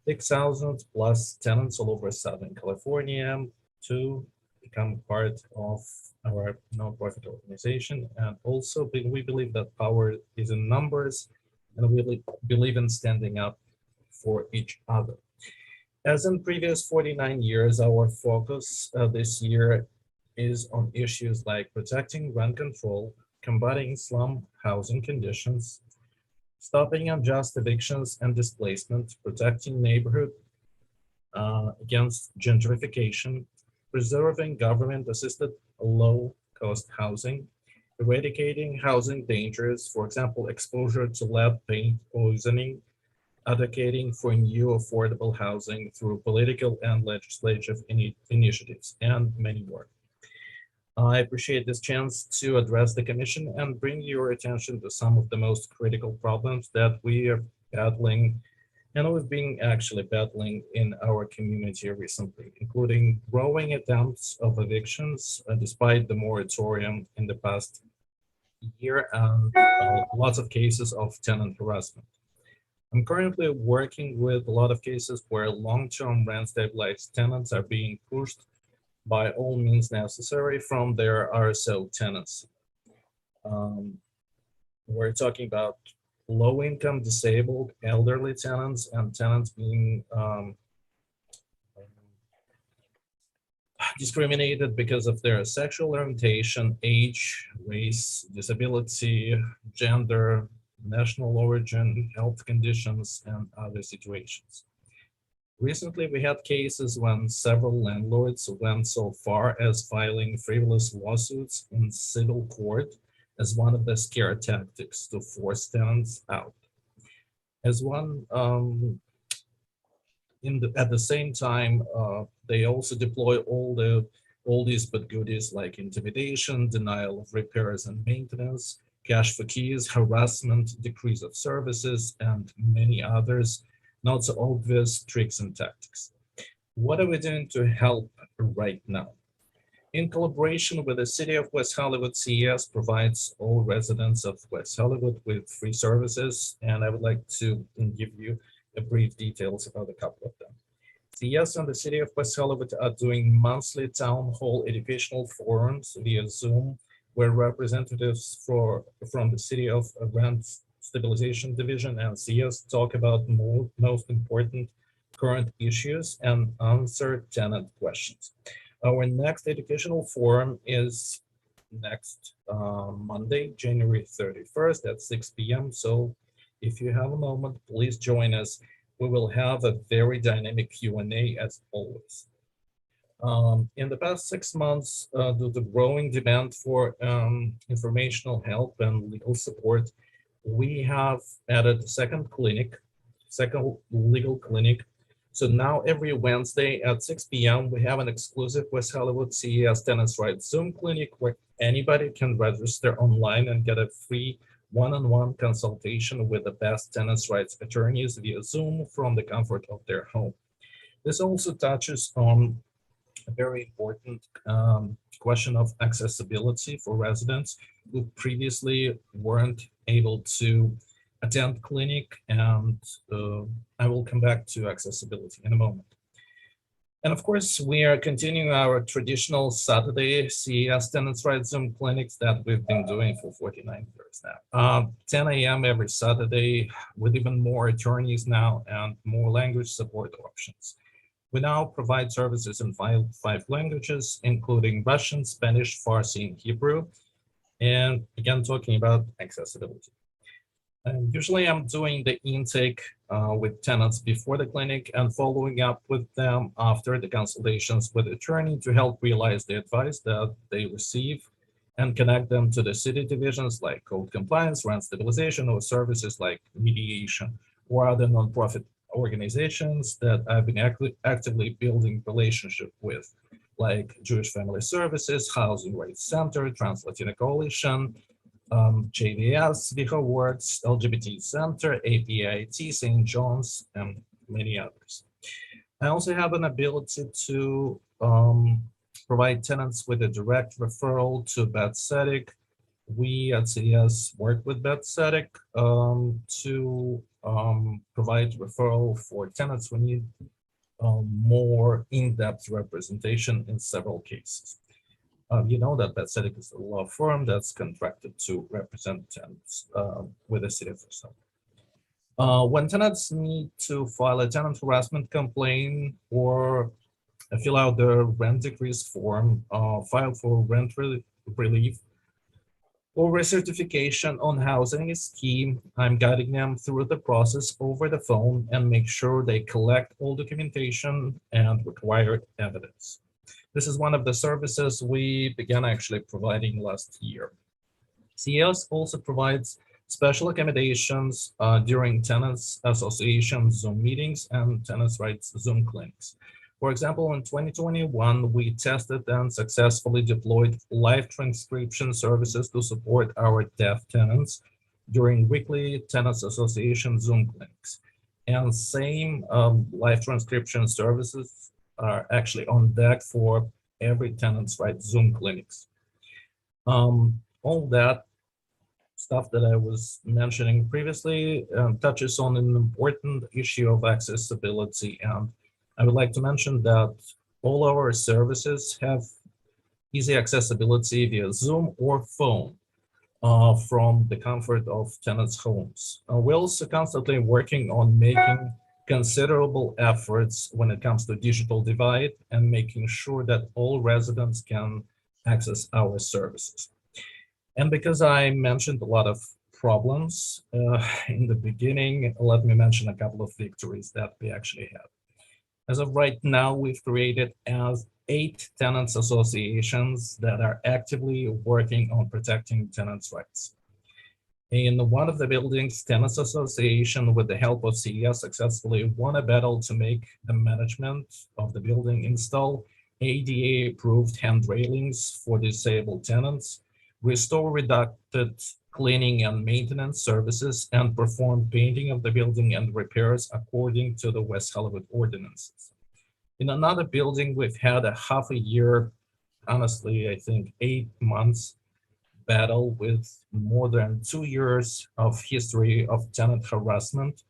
6,000 plus tenants all over Southern California to become part of our nonprofit organization. And also we believe that power is in numbers, and we believe in standing up for each other. As in previous 49 years, our focus this year is on issues like protecting rent control, combating slum housing conditions, stopping unjust evictions and displacement, protecting neighborhood against gentrification, preserving government-assisted low-cost housing, eradicating housing dangers, for example, exposure to lead paint poisoning, advocating for new affordable housing through political and legislative initiatives, and many more. I appreciate this chance to address the Commission and bring your attention to some of the most critical problems that we are battling, and we've been actually battling in our community recently, including growing attempts of evictions despite the moratorium in the past year, and lots of cases of tenant harassment. I'm currently working with a lot of cases where long-term rent stabilized tenants are being pushed by all means necessary from their RSO tenants. We're talking about low-income, disabled, elderly tenants, and tenants being discriminated because of their sexual orientation, age, race, disability, gender, national origin, health conditions, and other situations. Recently, we had cases when several landlords went so far as filing frivolous lawsuits in civil court as one of the scare tactics to force tenants out. As one, at the same time, they also deploy all these but goodies like intimidation, denial of repairs and maintenance, cash for keys, harassment, decrease of services, and many others, not so obvious tricks and tactics. What are we doing to help right now? In collaboration with the City of West Hollywood, CES provides all residents of West Hollywood with free services, and I would like to give you a brief details about a couple of them. CES and the City of West Hollywood are doing monthly town hall educational forums via Zoom, where representatives from the City of Rent Stabilization Division and CES talk about most important current issues and answer tenant questions. Our next educational forum is next Monday, January 31st at 6 p.m. So if you have a moment, please join us. We will have a very dynamic Q&A as always. In the past 6 months, due to growing demand for informational help and legal support, we have added a second legal clinic. So now every Wednesday at 6 p.m., we have an exclusive West Hollywood CES Tenants' Rights Zoom clinic where anybody can register online and get a free one-on-one consultation with the best tenants' rights attorneys via Zoom from the comfort of their home. This also touches on a very important question of accessibility for residents who previously weren't able to attend clinic, and I will come back to accessibility in a moment. And of course, we are continuing our traditional Saturday CES Tenants' Rights Zoom clinics that we've been doing for 49 years now. 10 a.m. every Saturday with even more attorneys now and more language support options. We now provide services in five languages, including Russian, Spanish, Farsi, and Hebrew. And again, talking about accessibility. Usually I'm doing the intake with tenants before the clinic and following up with them after the consultations with the attorney to help realize the advice that they receive and connect them to the city divisions like code compliance, rent stabilization, or services like mediation or other nonprofit organizations that I've been actively building relationship with, like Jewish Family Services, Housing Rights Center, Trans Latino Coalition, JVS, WehoWorks, LGBT Center, APIT, St. John's, and many others. I also have an ability to provide tenants with a direct referral to BetCetic. We at CES work with BetCetic to provide referral for tenants who need more in-depth representation in several cases. You know that Betsedic is a law firm that's contracted to represent tenants with the city of Rosario. When tenants need to file a tenant harassment complaint or fill out the rent decrease form, file for rent relief, or recertification on housing scheme, I'm guiding them through the process over the phone and make sure they collect all documentation and required evidence. This is one of the services we began actually providing last year. CES also provides special accommodations during tenants association Zoom meetings and tenants' rights Zoom clinics. For example, in 2021, we tested and successfully deployed live transcription services to support our deaf tenants during weekly tenants association Zoom clinics. And same live transcription services are actually on deck for every tenant's rights Zoom clinics. All that stuff that I was mentioning previously touches on an important issue of accessibility, and I would like to mention that all our services have easy accessibility via Zoom or phone from the comfort of tenants' homes. We're also constantly working on making considerable efforts when it comes to digital divide and making sure that all residents can access our services. And because I mentioned a lot of problems in the beginning, let me mention a couple of victories that we actually have. As of right now, we've created 8 tenants associations that are actively working on protecting tenants' rights. In one of the buildings, tenants association, with the help of CES, successfully won a battle to make the management of the building install ADA-approved hand railings for disabled tenants, restore reducted cleaning and maintenance services, and perform painting of the building and repairs according to the West Hollywood ordinances. In another building, we've had a half a year, honestly, I think 8 months battle with more than 2 years of history of tenant harassment,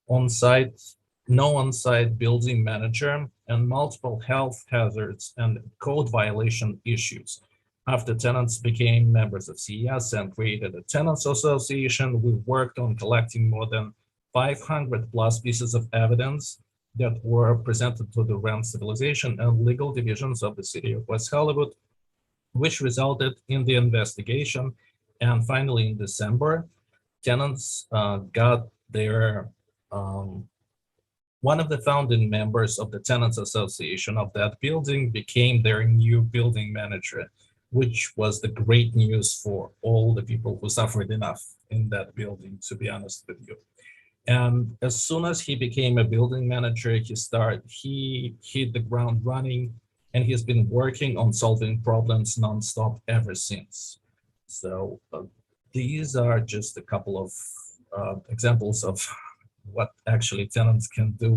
on-site, no on-site building manager, and multiple health hazards and code violation issues. After tenants became members of CES and created a tenants association, we worked on collecting more than 500 plus pieces of evidence that were presented to the rent stabilization and legal divisions of the city of West Hollywood, which resulted in the investigation. And finally, in December, tenants got their, one of the founding members of the tenants association of that building became their new building manager, which was the great news for all the people who suffered enough in that building, to be honest with you. And as soon as he became a building manager, he hit the ground running, and he's been working on solving problems nonstop ever since. So these are just a couple of examples of what actually tenants can do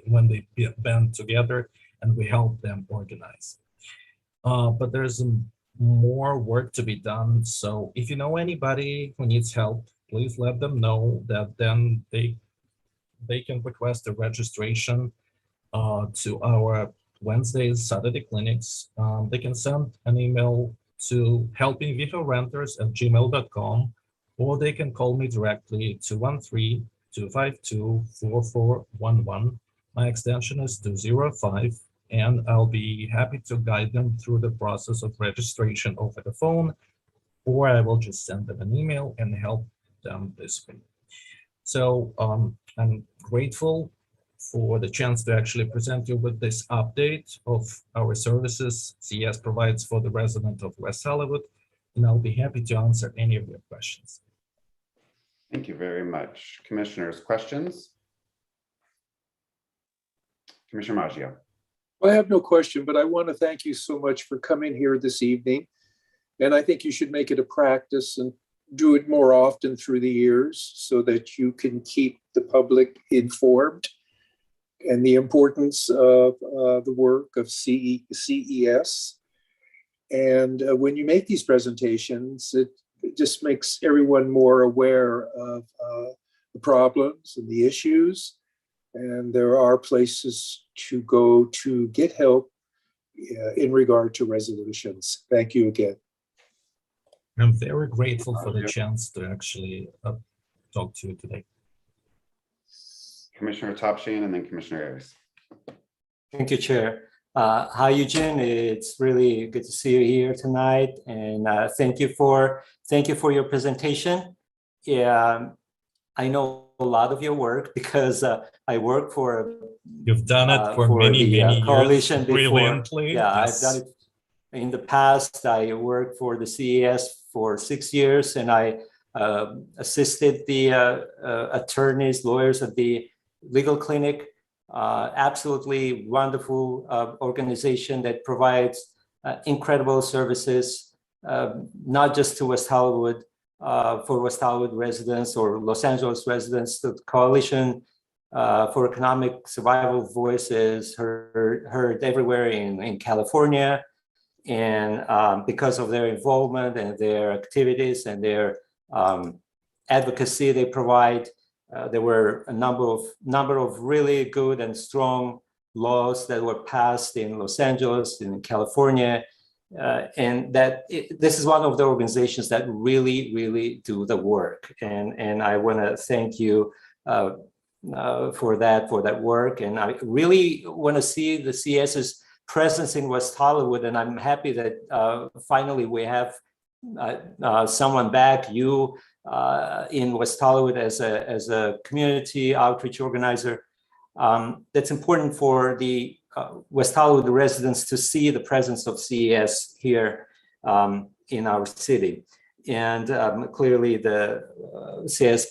when they band together and we help them organize. But there's more work to be done. So if you know anybody who needs help, please let them know, that then they can request a registration to our Wednesdays, Saturday clinics. They can send an email to helpingvitorenters@gmail.com, or they can call me directly to 213-252-4411. My extension is 205, and I'll be happy to guide them through the process of registration over the phone, or I will just send them an email and help them this way. So I'm grateful for the chance to actually present you with this update of our services CES provides for the resident of West Hollywood, and I'll be happy to answer any of your questions. Thank you very much. Commissioners, questions? Commissioner Maggio. Well, I have no question, but I want to thank you so much for coming here this evening. And I think you should make it a practice and do it more often through the years so that you can keep the public informed and the importance of the work of CES. And when you make these presentations, it just makes everyone more aware of the problems and the issues. And there are places to go to get help in regard to resolutions. Thank you again. I'm very grateful for the chance to actually talk to you today. Commissioner Topshin and then Commissioner Ayers. Thank you, Chair. Hi, Eugene. It's really good to see you here tonight, and thank you for your presentation. Yeah, I know a lot of your work because I work for. You've done it for many years, coalition before. brilliantly. Yeah, Yes. I've done it in the past. I worked for the CES for 6 years, and I assisted the attorneys, lawyers at the legal clinic. Absolutely wonderful organization that provides incredible services, not just to West Hollywood, for West Hollywood residents or Los Angeles residents. The Coalition for Economic Survival Voices heard everywhere in California. And because of their involvement and their activities and their advocacy they provide, there were a number of really good and strong laws that were passed in Los Angeles, in California, and this is one of the organizations that really do the work. And I want to thank you for that work. And I really want to see the CS's presence in West Hollywood, and I'm happy that finally we have someone back, you in West Hollywood as a community outreach organizer. That's important for the West Hollywood residents to see the presence of CES here in our city. And clearly the CES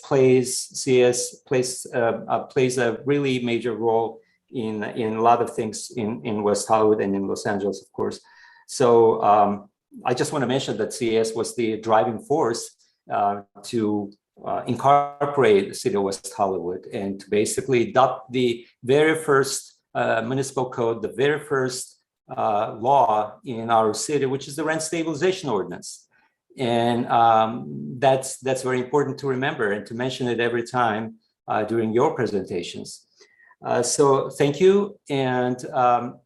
plays a really major role in a lot of things in West Hollywood and in Los Angeles, of course. So I just want to mention that CES was the driving force to incorporate the city of West Hollywood and to basically adopt the very first municipal code, the very first law in our city, which is the rent stabilization ordinance. And that's very important to remember and to mention it every time during your presentations. So thank you, and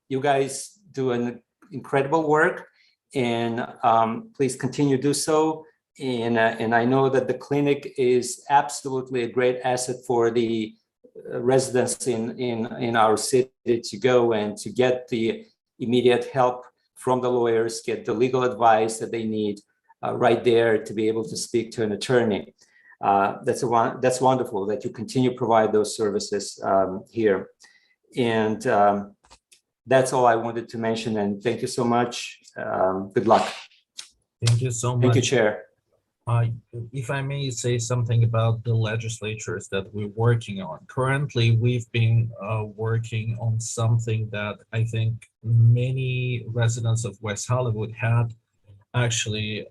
you guys do an incredible work, and please continue to do so. And I know that the clinic is absolutely a great asset for the residents in our city to go and to get the immediate help from the lawyers, get the legal advice that they need right there to be able to speak to an attorney. That's wonderful that you continue to provide those services here. And that's all I wanted to mention. And thank you so much. Good luck. Thank you so much. Thank you, Chair. If I may say something about the legislatures that we're working on. Currently, we've been working on something that I think many residents of West Hollywood had actually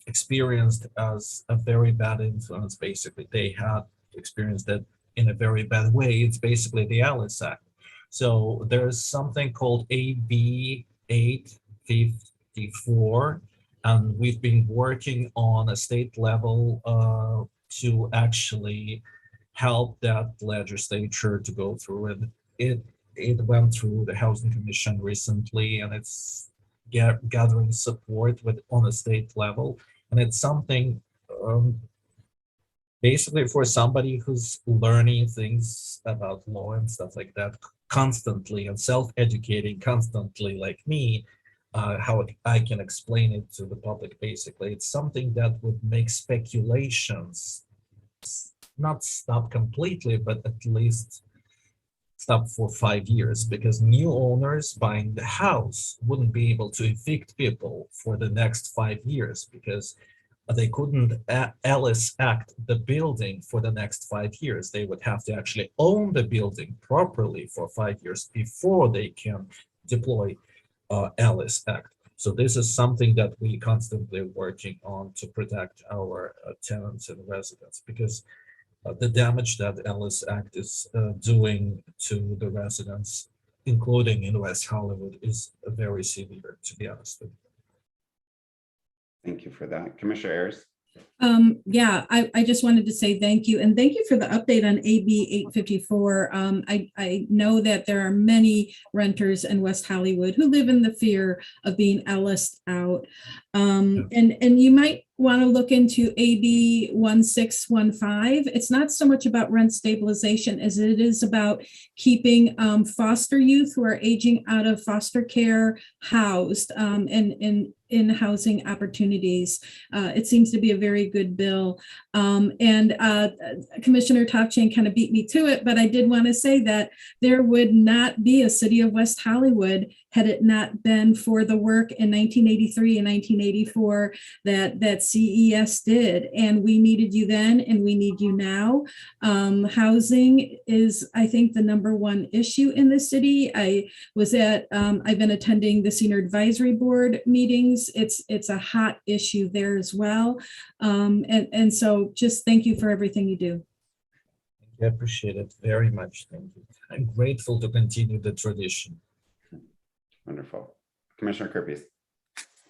experienced as a very bad influence. Basically, they had experienced that in a very bad way. It's basically the Alice Act. So there's something called AB 854, and we've been working on a state level to actually help that legislature to go through it. It went through the Housing Commission recently, and it's gathering support on a state level. And it's something basically for somebody who's learning things about law and stuff like that constantly and self-educating constantly like me, how I can explain it to the public. Basically, it's something that would make speculations not stop completely, but at least stop for 5 years, because new owners buying the house wouldn't be able to evict people for the next 5 years because they couldn't Alice Act the building for the next 5 years. They would have to actually own the building properly for 5 years before they can deploy Alice Act. So this is something that we constantly working on to protect our tenants and residents, because the damage that Alice Act is doing to the residents, including in West Hollywood, is very severe, to be honest with you. Thank you for that. Commissioner Ayers. Yeah, I just wanted to say thank you, and thank you for the update on AB 854. I know that there are many renters in West Hollywood who live in the fear of being Ellised out. And you might want to look into AB 1615. It's not so much about rent stabilization as it is about keeping foster youth who are aging out of foster care housed in housing opportunities. It seems to be a very good bill. And Commissioner Topchan kind of beat me to it, but I did want to say that there would not be a city of West Hollywood had it not been for the work in 1983 and 1984 that CES did. And we needed you then, and we need you now. Housing is, I think, the #1 issue in the city. I've been attending the Senior Advisory Board meetings. It's a hot issue there as well. And so just thank you for everything you do. I appreciate it very much. Thank you. I'm grateful to continue the tradition. Wonderful. Commissioner Kirby.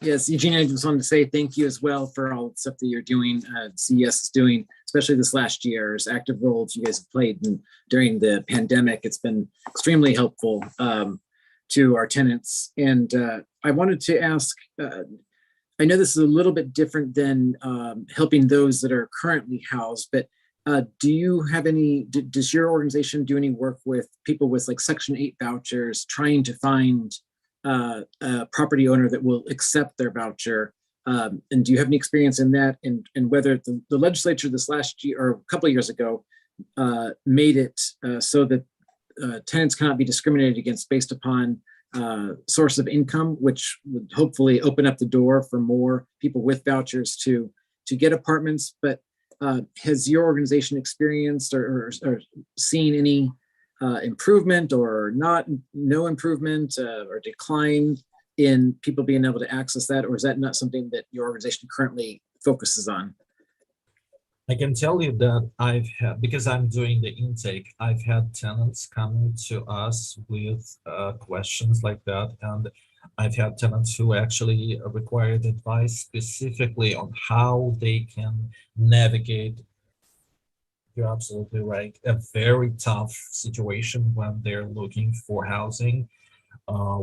Yes, Eugene, I just wanted to say thank you as well for all the stuff that you're doing, CES is doing, especially this last year, as active roles you guys have played during the pandemic. It's been extremely helpful to our tenants. And I wanted to ask, I know this is a little bit different than helping those that are currently housed, but do you have does your organization do any work with people with like Section 8 vouchers, trying to find a property owner that will accept their voucher? And do you have any experience in that? And whether the legislature this last year or a couple of years ago made it so that tenants cannot be discriminated against based upon source of income, which would hopefully open up the door for more people with vouchers to get apartments. But has your organization experienced or seen any improvement or no improvement or decline in people being able to access that? Or is that not something that your organization currently focuses on? I can tell you that I've had, because I'm doing the intake, I've had tenants coming to us with questions like that. And I've had tenants who actually required advice specifically on how they can navigate, you're absolutely right, a very tough situation when they're looking for housing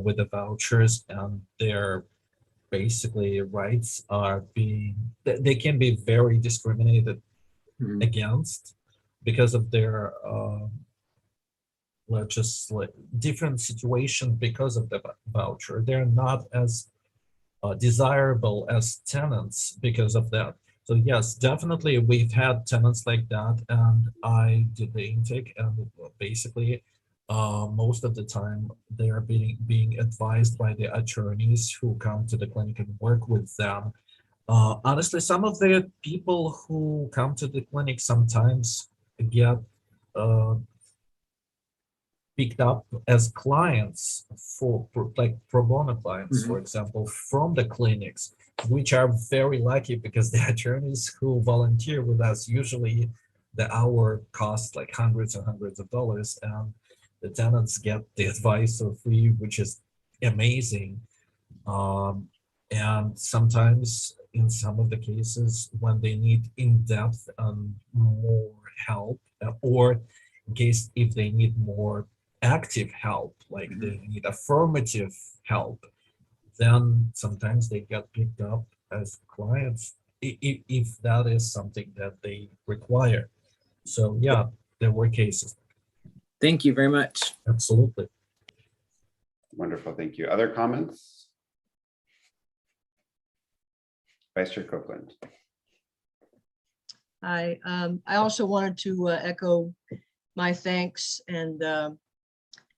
with the vouchers, and their basically rights are they can be very discriminated against because of their different situation because of the voucher. They're not as desirable as tenants because of that. So yes, definitely we've had tenants like that, and I did the intake, and basically most of the time they're being advised by the attorneys who come to the clinic and work with them. Honestly, some of the people who come to the clinic sometimes get picked up as clients for like pro bono clients, for example, from the clinics, which are very lucky because the attorneys who volunteer with us, usually the hour costs like hundreds and hundreds of dollars, and the tenants get the advice for free, which is amazing. And sometimes in some of the cases when they need in-depth and more help, or in case if they need more active help, like they need affirmative help, then sometimes they get picked up as clients if that is something that they require. So yeah, there were cases. Thank you very much. Absolutely. Wonderful, thank you. Other comments? Vice Chair Copeland. I also wanted to echo my thanks, and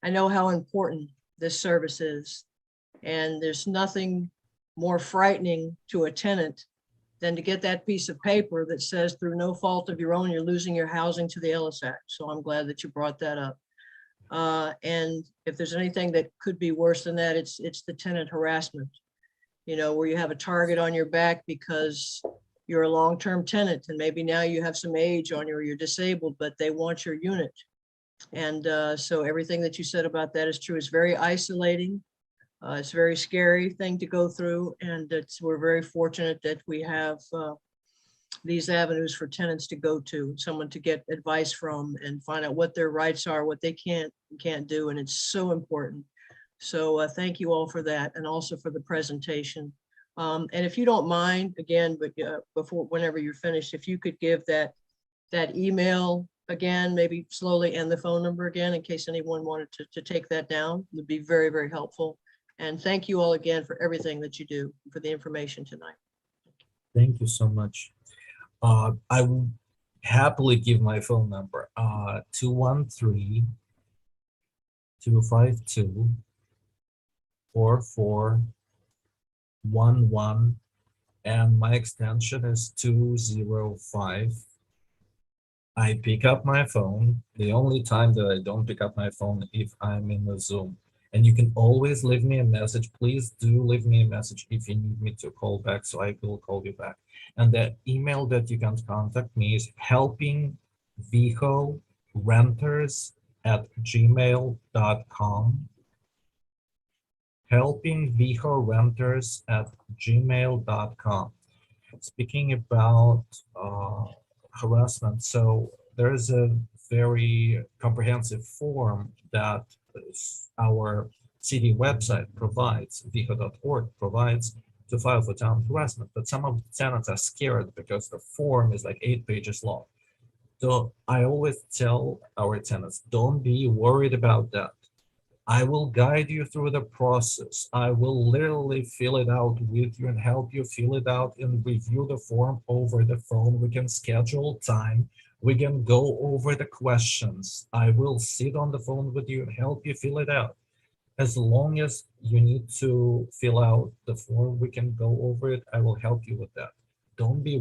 I know how important this service is, and there's nothing more frightening to a tenant than to get that piece of paper that says through no fault of your own, you're losing your housing to the Ellis Act. So I'm glad that you brought that up. And if there's anything that could be worse than that, it's the tenant harassment, you know, where you have a target on your back because you're a long-term tenant and maybe now you have some age on you or you're disabled, but they want your unit. And so everything that you said about that is true. It's very isolating. It's a very scary thing to go through. And we're very fortunate that we have these avenues for tenants to go to, someone to get advice from and find out what their rights are, what they can't do. And it's so important. So thank you all for that, and also for the presentation. And if you don't mind, again, but whenever you're finished, if you could give that email again, maybe slowly, and the phone number again, in case anyone wanted to take that down, would be very, very helpful. And thank you all again for everything that you do, for the information tonight. Thank you so much. I will happily give my phone number, 213-252-4411, and my extension is 205. I pick up my phone. The only time that I don't pick up my phone if I'm in the Zoom. And you can always leave me a message. Please do leave me a message if you need me to call back, so I will call you back. And the email that you can contact me is helpingviхорenters@gmail.com. helpingviхорenters@gmail.com. Speaking about harassment, so there's a very comprehensive form that our city website provides, viho.org provides, to file for tenant harassment. But some of the tenants are scared because the form is like 8 pages long. So I always tell our tenants, don't be worried about that. I will guide you through the process. I will literally fill it out with you and help you fill it out and review the form over the phone. We can schedule time. We can go over the questions. I will sit on the phone with you and help you fill it out. As long as you need to fill out the form, we can go over it. I will help you with that. Don't be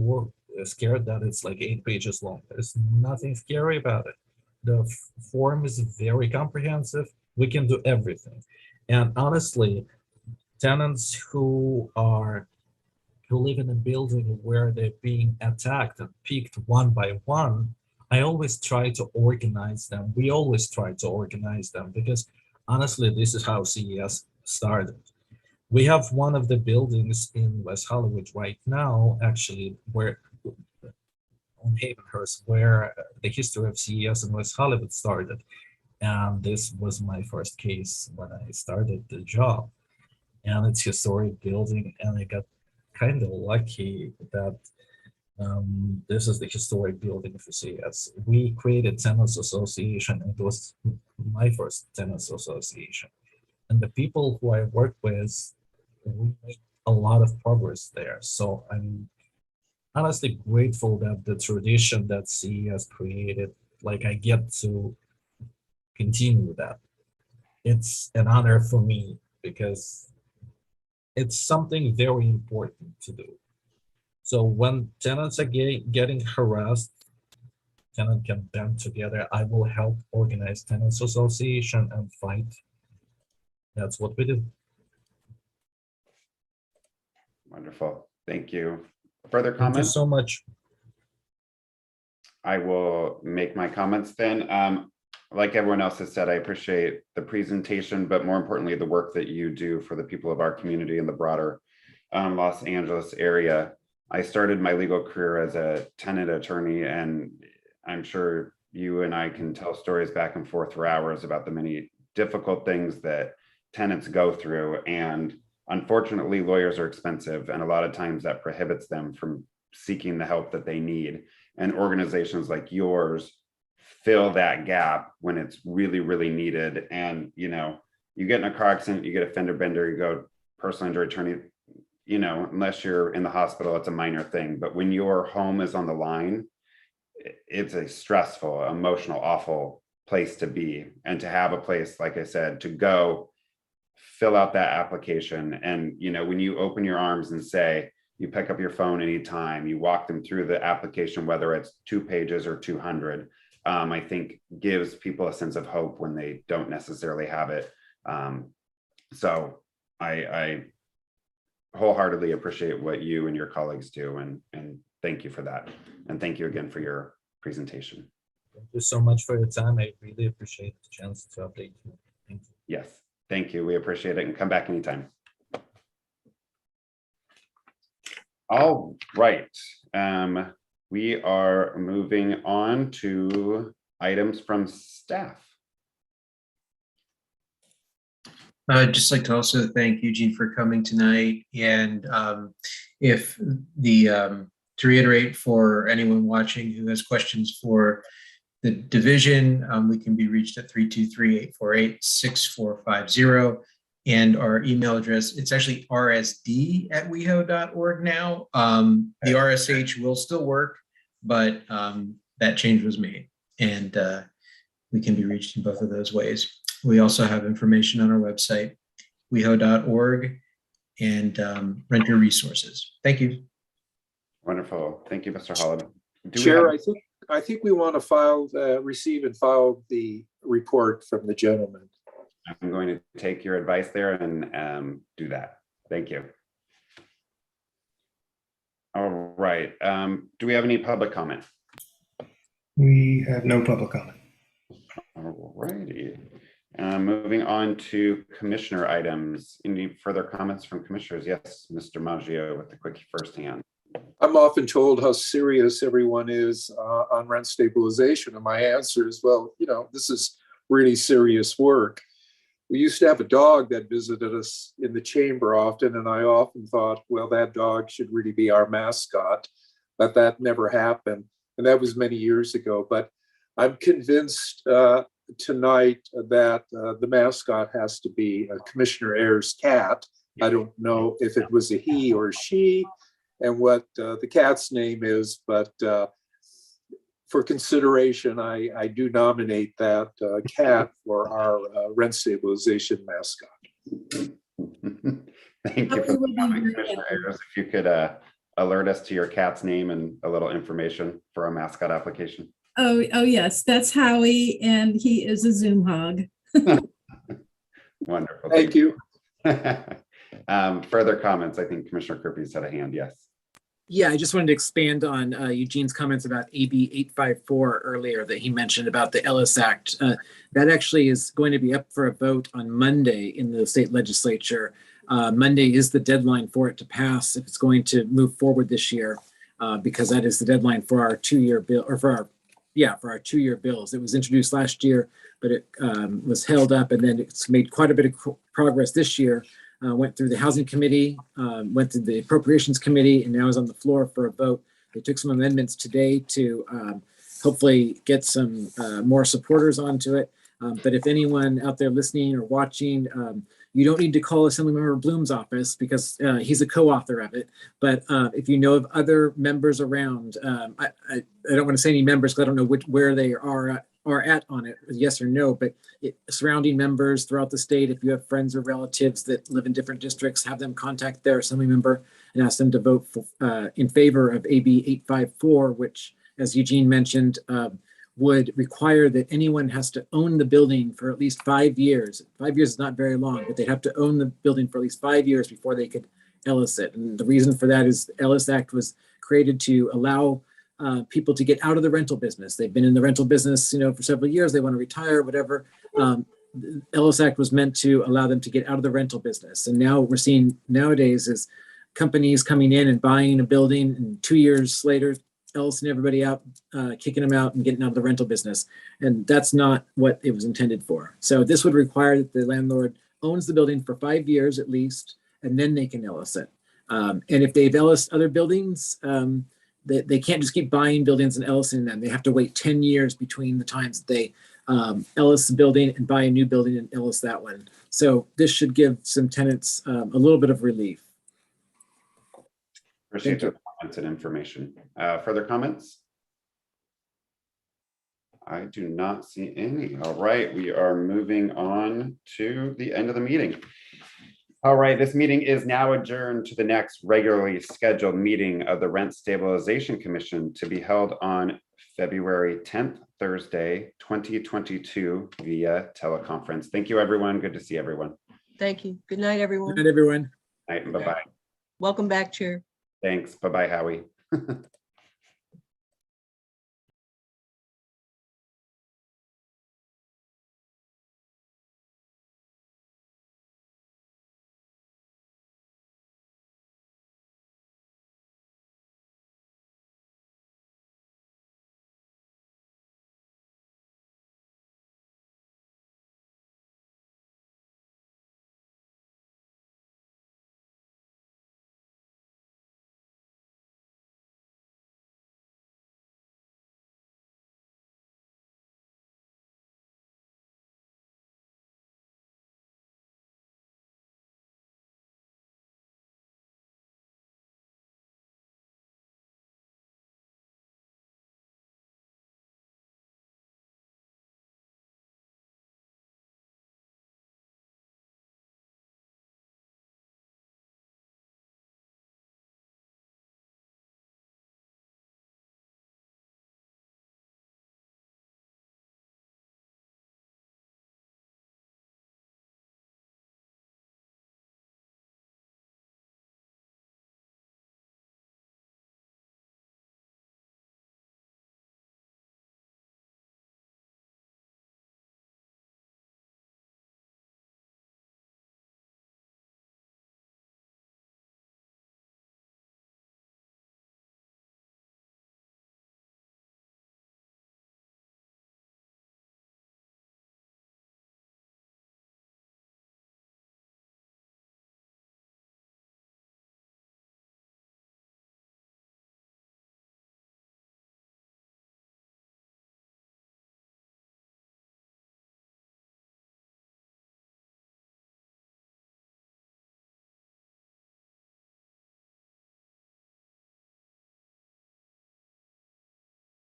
scared that it's like 8 pages long. There's nothing scary about it. The form is very comprehensive. We can do everything. And honestly, tenants who live in a building where they're being attacked and picked one by one, I always try to organize them. We always try to organize them because honestly, this is how CES started. We have one of the buildings in West Hollywood right now, actually, where on Havenhurst, where the history of CES in West Hollywood started. And this was my first case when I started the job. And it's a historic building, and I got kind of lucky that this is the historic building for CES. We created tenants association. It was my first tenants association. And the people who I work with, we made a lot of progress there. So I'm honestly grateful that the tradition that CES created, like I get to continue that. It's an honor for me because it's something very important to do. So when tenants are getting harassed, tenants can band together. I will help organize tenants association and fight. That's what we do. Wonderful. Thank you. Further Thank you comments? so much. I will make my comments then. Like everyone else has said, I appreciate the presentation, but more importantly, the work that you do for the people of our community in the broader Los Angeles area. I started my legal career as a tenant attorney, and I'm sure you and I can tell stories back and forth for hours about the many difficult things that tenants go through. And unfortunately, lawyers are expensive, and a lot of times that prohibits them from seeking the help that they need. And organizations like yours fill that gap when it's really, really needed. And, you know, you get in a car accident, you get a fender bender, you go personal injury attorney, you know, unless you're in the hospital, it's a minor thing. But when your home is on the line, it's a stressful, emotional, awful place to be. And to have a place, like I said, to go fill out that application. And, you know, when you open your arms and say, you pick up your phone anytime, you walk them through the application, whether it's 2 pages or 200, I think gives people a sense of hope when they don't necessarily have it. So I wholeheartedly appreciate what you and your colleagues do, and thank you for that. And thank you again for your presentation. Thank you so much for your time. I really appreciate the chance to update you. Thank you. Yes, thank you. We appreciate it, and come back anytime. All right. We are moving on to items from staff. I'd just like to also thank Eugene for coming tonight. And if the, to reiterate for anyone watching who has questions for the division, we can be reached at 323-848-6450. And our email address, it's actually rsd@weho.org now. The RSH will still work, but that change was made. And we can be reached in both of those ways. We also have information on our website, weho.org, and renter resources. Thank you. Wonderful. Thank you, Mr. Holland. Chair, I think we want to file, receive and file the report from the gentleman. I'm going to take your advice there and do that. Thank you. All right. Do we have any public comment? We have no public comment. All righty. Moving on to commissioner items. Any further comments from commissioners? Yes, Mr. Maggio with the quick first hand. I'm often told how serious everyone is on rent stabilization. And my answer is, well, you know, this is really serious work. We used to have a dog that visited us in the chamber often, and I often thought, well, that dog should really be our mascot, but that never happened. And that was many years ago. But I'm convinced tonight that the mascot has to be Commissioner Ayers' cat. I don't know if it was a he or she and what the cat's name is, but for consideration, I do nominate that cat for our rent stabilization mascot. Thank you for the comment, Commissioner Ayers. If you could alert us to your cat's name and a little information for our mascot application. Oh yes, that's Howie, and he is a Zoom hog. Wonderful. Thank you. Further comments? I think Commissioner Kirby's had a hand. Yes. Yeah, I just wanted to expand on Eugene's comments about AB 854 earlier that he mentioned about the Ellis Act. That actually is going to be up for a vote on Monday in the state legislature. Monday is the deadline for it to pass if it's going to move forward this year, because that is the deadline for our 2-year bill, or for our 2-year bills. It was introduced last year, but it was held up, and then it's made quite a bit of progress this year. Went through the Housing Committee, went through the Appropriations Committee, and now is on the floor for a vote. They took some amendments today to hopefully get some more supporters onto it. But if anyone out there listening or watching, you don't need to call Assemblymember Bloom's office because he's a co-author of it. But if you know of other members around, I don't want to say any members because I don't know where they are at on it, yes or no, but surrounding members throughout the state, if you have friends or relatives that live in different districts, have them contact their assembly member and ask them to vote for, in favor of AB 854, which, as Eugene mentioned, would require that anyone has to own the building for at least 5 years. 5 years is not very long, but they'd have to own the building for at least 5 years before they could Ellis it. And the reason for that is the Ellis Act was created to allow people to get out of the rental business. They've been in the rental business, for several years. They want to retire, whatever. The Ellis Act was meant to allow them to get out of the rental business. And now what we're seeing nowadays is companies coming in and buying a building, and 2 years later, Ellising everybody out, kicking them out and getting out of the rental business. And that's not what it was intended for. So this would require that the landlord owns the building for 5 years at least, and then they can Ellis it. And if they've Ellis other buildings, they can't just keep buying buildings and Ellising them. They have to wait 10 years between the times that they Ellis the building and buy a new building and Ellis that one. So this should give some tenants a little bit of relief. Appreciate the comments and information. Further comments? I do not see any. All right, we are moving on to the end of the meeting. All right, this meeting is now adjourned to the next regularly scheduled meeting of the Rent Stabilization Commission to be held on February 10th, Thursday, 2022 via teleconference. Thank you, everyone. Good to see everyone. Thank you. Good night, everyone. Good night, everyone. Night and bye-bye. Welcome back, Chair. Thanks. Bye-bye, Howie.